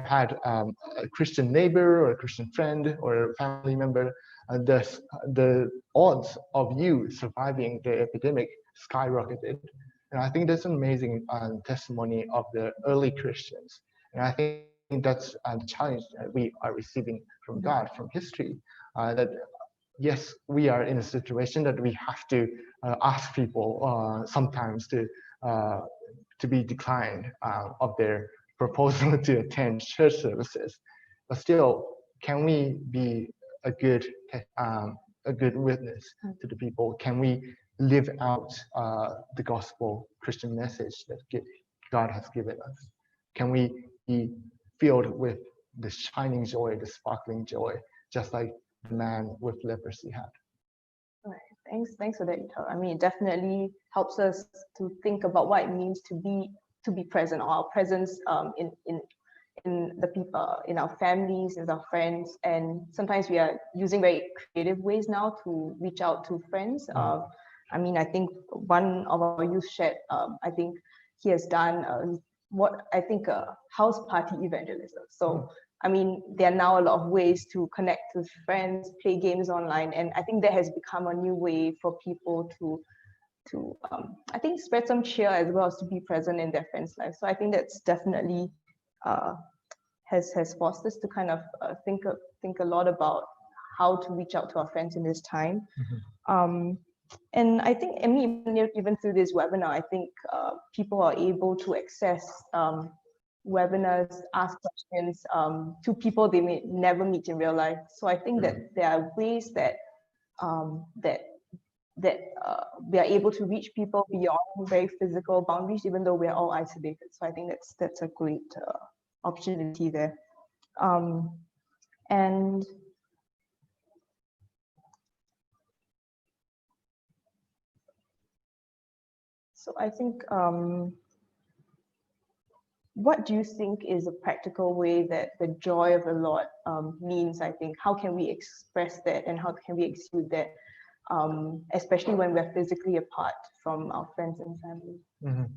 had a Christian neighbor or a Christian friend or a family member, the odds of you surviving the epidemic skyrocketed. And I think that's an amazing testimony of the early Christians. And I think that's the challenge that we are receiving from God, from history, that yes, we are in a situation that we have to ask people sometimes to be declined of their proposal to attend church services. But still, can we be a good witness to the people? Can we live out the gospel Christian message that God has given us? Can we be filled with the shining joy, the sparkling joy, just like the man with leprosy had? Right. Thanks for that, Ito. I mean, it definitely helps us to think about what it means to be present, or our presence in the people, in our families, in our friends. And sometimes we are using very creative ways now to reach out to friends. I mean, I think one of our youth shared, I think he has done what I think a house party evangelism. So I mean, there are now a lot of ways to connect with friends, play games online, and I think that has become a new way for people to I think spread some cheer as well as to be present in their friends' lives. So I think that's definitely has forced us to kind of think a lot about how to reach out to our friends in this time. And I think, I mean, even through this webinar, I think people are able to access webinars, ask questions to people they may never meet in real life. So I think that there are ways that we are able to reach people beyond very physical boundaries, even though we're all isolated. So I think that's a great opportunity there. And so I think, what do you think is a practical way that the joy of the Lord means? I think, how can we express that and how can we exude that, especially when we're physically apart from our friends and family?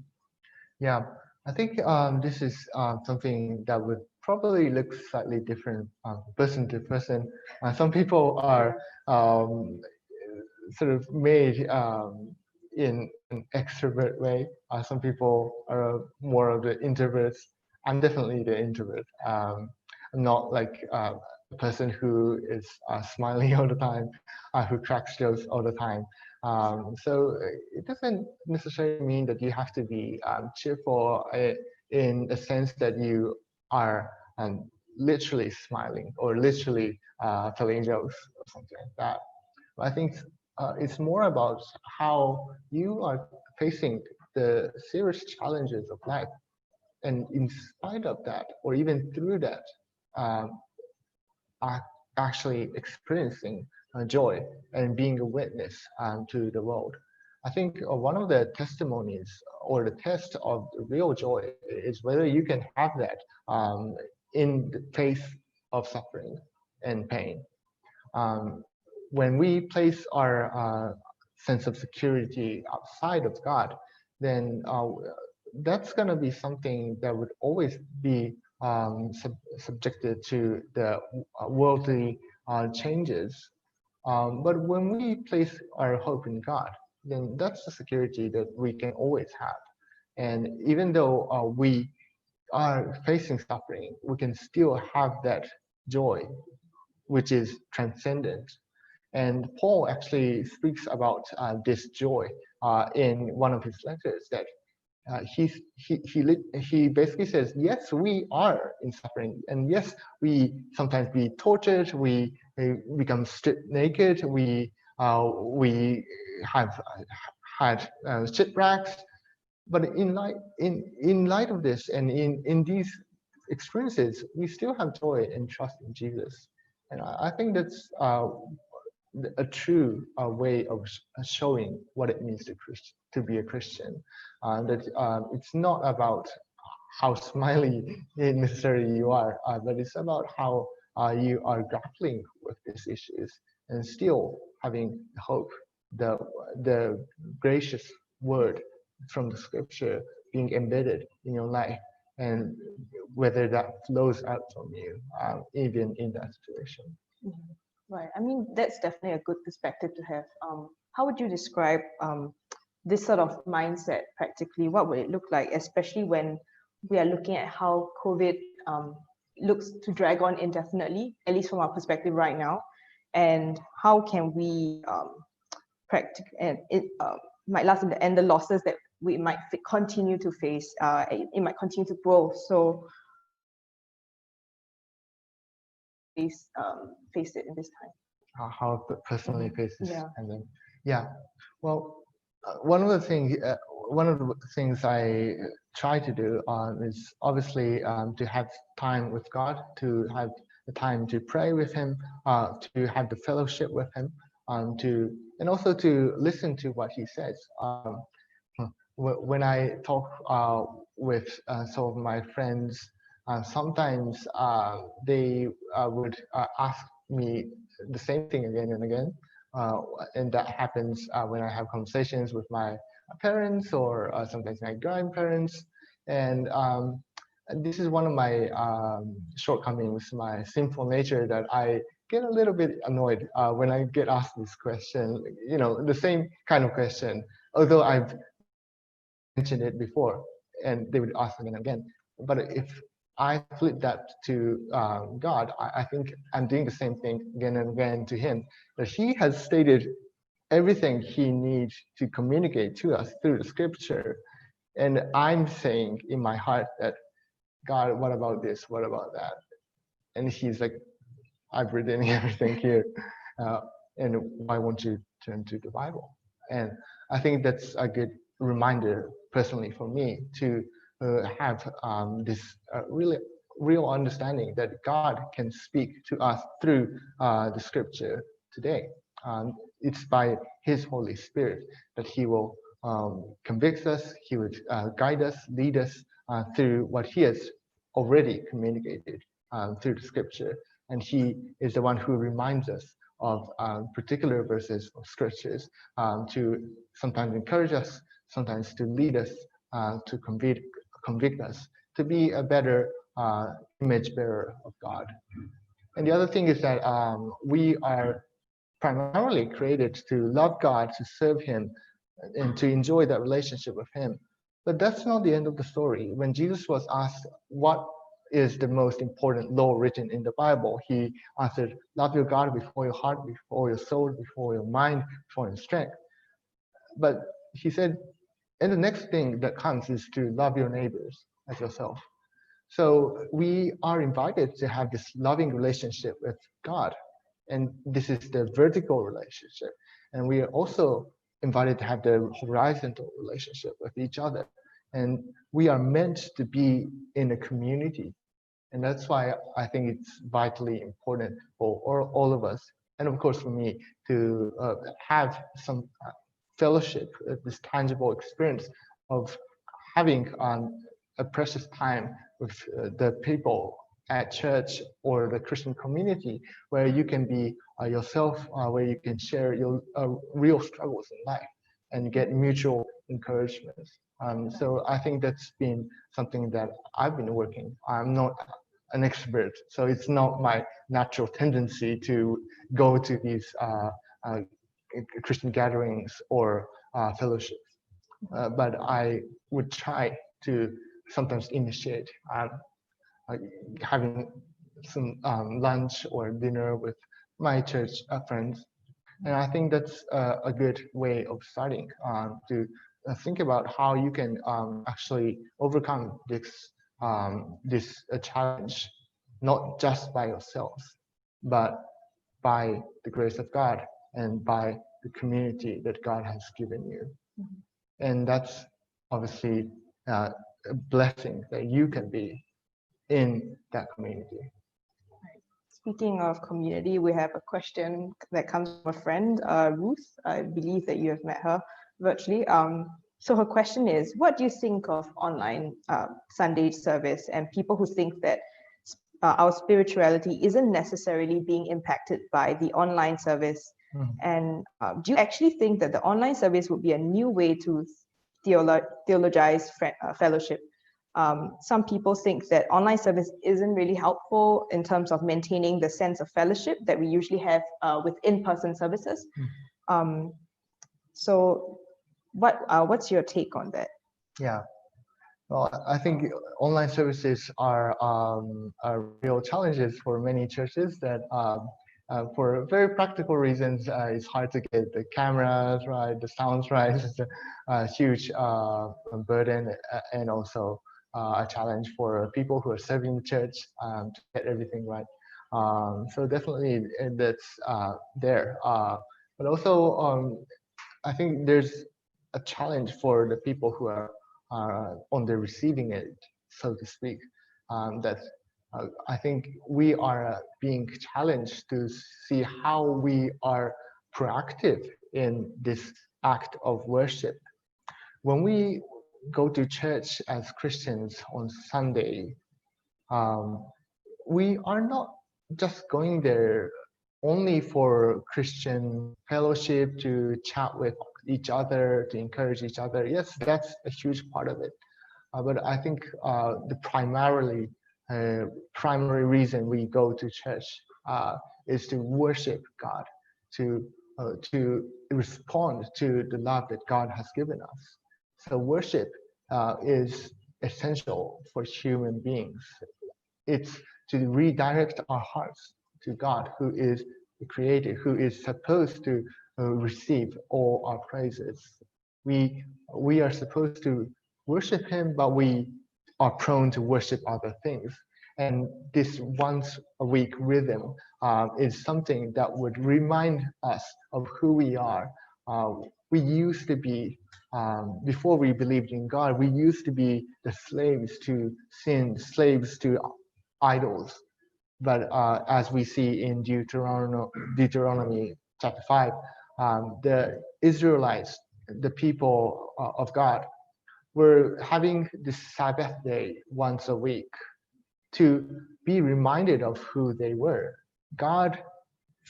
Yeah, I think this is something that would probably look slightly different person to person. Some people are sort of made in an extrovert way. Some people are more of the introverts. I'm definitely the introvert. I'm not like a person who is smiling all the time, who cracks jokes all the time. So it doesn't necessarily mean that you have to be cheerful in the sense that you are literally smiling or literally telling jokes or something like that. But I think it's more about how you are facing the serious challenges of life. And in spite of that, or even through that, are actually experiencing joy and being a witness to the world. I think one of the testimonies or the test of the real joy is whether you can have that in the face of suffering and pain. When we place our sense of security outside of God, then that's going to be something that would always be subjected to the worldly changes. But when we place our hope in God, then that's the security that we can always have. And even though we are facing suffering, we can still have that joy, which is transcendent. And Paul actually speaks about this joy in one of his letters, that he basically says, yes, we are in suffering, and yes, we sometimes be tortured, we become stripped naked, we have had shipwrecks, but in light of this and in these experiences, we still have joy and trust in Jesus. And I think that's a true way of showing what it means to be a Christian. That it's not about how smiley necessarily you are, but it's about how you are grappling with these issues and still having hope, the gracious word from the scripture being embedded in your life, and whether that flows out from you, even in that situation. Mm-hmm. Right. I mean, that's definitely a good perspective to have. How would you describe this sort of mindset practically? What would it look like, especially when we are looking at how COVID looks to drag on indefinitely, at least from our perspective right now? And how can we and it might last in the end, the losses that we might continue to face, it might continue to grow. So face it in this time. How personally faces, Yeah. and then well, one of the things I try to do is obviously to have time with God, to have the time to pray with Him, to have the fellowship with Him, and also to listen to what He says. When I talk with some of my friends, sometimes they would ask me the same thing again and again. And that happens when I have conversations with my parents or sometimes my grandparents. And this is one of my shortcomings, my sinful nature, that I get a little bit annoyed when I get asked this question, the same kind of question, although I've mentioned it before, and they would ask again and again. But if I flip that to God, I think I'm doing the same thing again and again to him, that he has stated everything he needs to communicate to us through the scripture. And I'm saying in my heart that, God, what about this? What about that? And he's like, I've written everything here. And why won't you turn to the Bible? And I think that's a good reminder, personally, for me to have this really real understanding that God can speak to us through the scripture today. It's by his Holy Spirit that he will convict us, he would guide us, lead us through what he has already communicated through the scripture. And he is the one who reminds us of particular verses of scriptures to sometimes encourage us, sometimes to lead us, to convict us, to be a better image bearer of God. And the other thing is that we are primarily created to love God, to serve him, and to enjoy that relationship with him. But that's not the end of the story. When Jesus was asked what is the most important law written in the Bible, he answered, love your God before your heart, before your soul, before your mind, before your strength. But he said, and the next thing that comes is to love your neighbors as yourself. So we are invited to have this loving relationship with God. And this is the vertical relationship. And we are also invited to have the horizontal relationship with each other. And we are meant to be in a community. And that's why I think it's vitally important for all of us, and of course for me, to have some fellowship, this tangible experience of having a precious time with the people at church or the Christian community, where you can be yourself, where you can share your real struggles in life and get mutual encouragement. So I think that's been something that I've been working. I'm not an expert, so it's not my natural tendency to go to these Christian gatherings or fellowships, but I would try to sometimes initiate having some lunch or dinner with my church friends. And I think that's a good way of starting to think about how you can actually overcome this challenge, not just by yourself, but by the grace of God and by the community that God has given you. And that's obviously a blessing that you can be in that community. Speaking of community, we have a question that comes from a friend, Ruth. I believe that you have met her virtually. So her question is, what do you think of online Sunday service and people who think that our spirituality isn't necessarily being impacted by the online service? And do you actually think that the online service would be a new way to theologize fellowship? Some people think that online service isn't really helpful in terms of maintaining the sense of fellowship that we usually have with in-person services. So what's your take on that? Yeah, well, I think online services are real challenges for many churches that for very practical reasons, it's hard to get the cameras right, the sounds right. It's a huge burden, and also a challenge for people who are serving the church to get everything right. So definitely that's there. But also, I think there's a challenge for the people who are on the receiving end, so to speak. That I think we are being challenged to see how we are proactive in this act of worship. When we go to church as Christians on Sunday, we are not just going there only for Christian fellowship, to chat with each other, to encourage each other. Yes, that's a huge part of it. But I think the primary reason we go to church is to worship God, to respond to the love that God has given us. So worship is essential for human beings. It's to redirect our hearts to God, who is the creator, who is supposed to receive all our praises. We are supposed to worship him, but we are prone to worship other things. And this once a week rhythm is something that would remind us of who we are. We used to be, before we believed in God, we used to be the slaves to sin, slaves to idols. But as we see in Deuteronomy chapter 5, the Israelites, the people of God, were having this Sabbath day once a week to be reminded of who they were. God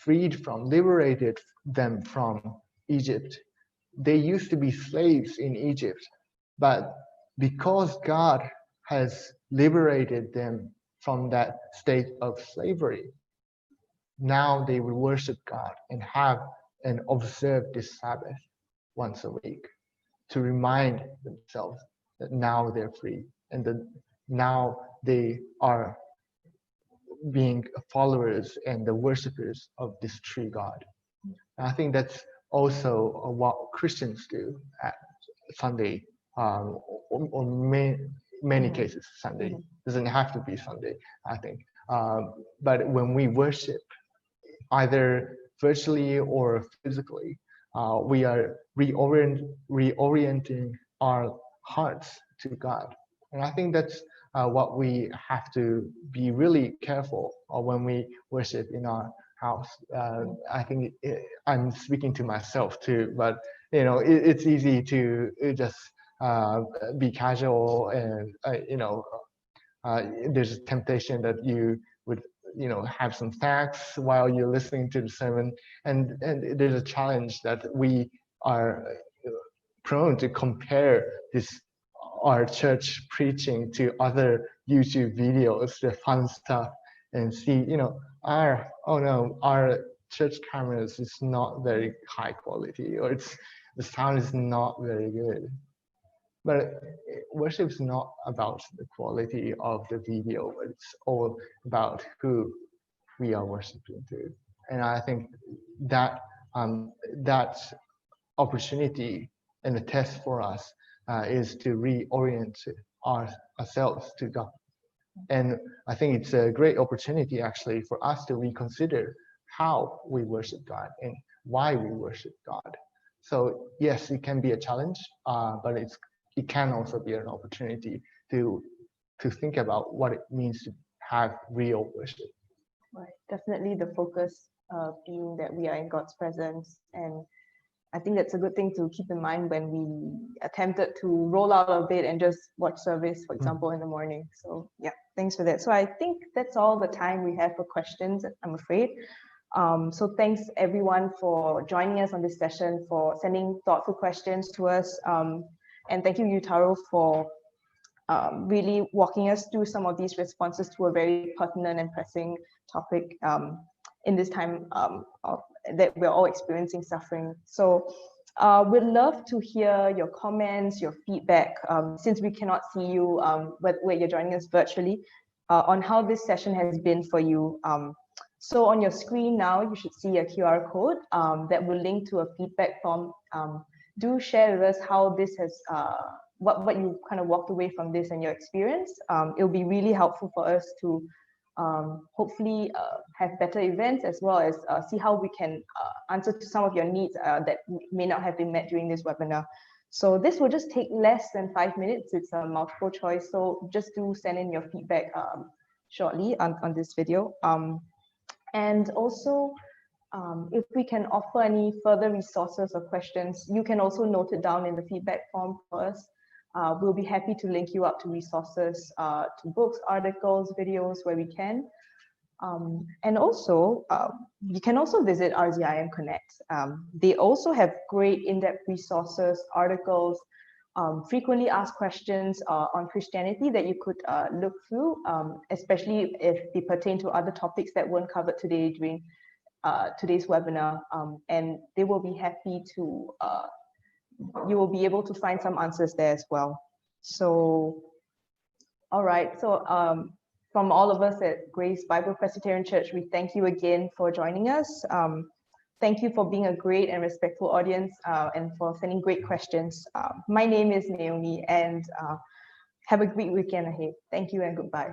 liberated them from Egypt. They used to be slaves in Egypt, but because God has liberated them from that state of slavery, now they will worship God and have and observe this Sabbath once a week to remind themselves that now they're free and that now they are being followers and the worshipers of this true God. And I think that's also what Christians do at Sunday, or many cases Sunday. Doesn't have to be Sunday, I think. But when we worship, either virtually or physically, we are reorienting our hearts to God. And I think that's what we have to be really careful of when we worship in our house. I think I'm speaking to myself too, but it's easy to just be casual, and there's a temptation that you would have some snacks while you're listening to the sermon, and there's a challenge that we are prone to compare our church preaching to other YouTube videos, the fun stuff, and see, our church cameras is not very high quality, or the sound is not very good. But worship is not about the quality of the video, but it's all about who we are worshiping to. And I think that that opportunity and the test for us is to reorient ourselves to God. And I think it's a great opportunity actually for us to reconsider how we worship God and why we worship God. So yes, it can be a challenge, but it can also be an opportunity to think about what it means to have real worship. Right. Definitely the focus being that we are in God's presence. And I think that's a good thing to keep in mind when we attempted to roll out of bed and just watch service, for example, in the morning. So yeah, thanks for that. So I think that's all the time we have for questions, I'm afraid. So thanks everyone for joining us on this session, for sending thoughtful questions to us. And thank you, Yutaro, for really walking us through some of these responses to a very pertinent and pressing topic in this time that we're all experiencing suffering. So we'd love to hear your comments, your feedback, since we cannot see you where you're joining us virtually, on how this session has been for you. So on your screen now, you should see a QR code that will link to a feedback form. Do share with us how this has, what you kind of walked away from this and your experience. It'll be really helpful for us to hopefully have better events, as well as see how we can answer to some of your needs that may not have been met during this webinar. So this will just take less than 5 minutes. It's a multiple choice. So just do send in your feedback shortly on this video. And also, if we can offer any further resources or questions, you can also note it down in the feedback form for us. We'll be happy to link you up to resources, to books, articles, videos where we can. And also, you can also visit RZIM Connect. They also have great in-depth resources, articles, frequently asked questions on Christianity that you could look through, especially if they pertain to other topics that weren't covered today during today's webinar. And they will be happy to, you will be able to find some answers there as well. So, all right. So from all of us at Grace Bible-Presbyterian Church, we thank you again for joining us. Thank you for being a great and respectful audience and for sending great questions. My name is Naomi, and have a great weekend ahead. Thank you and goodbye.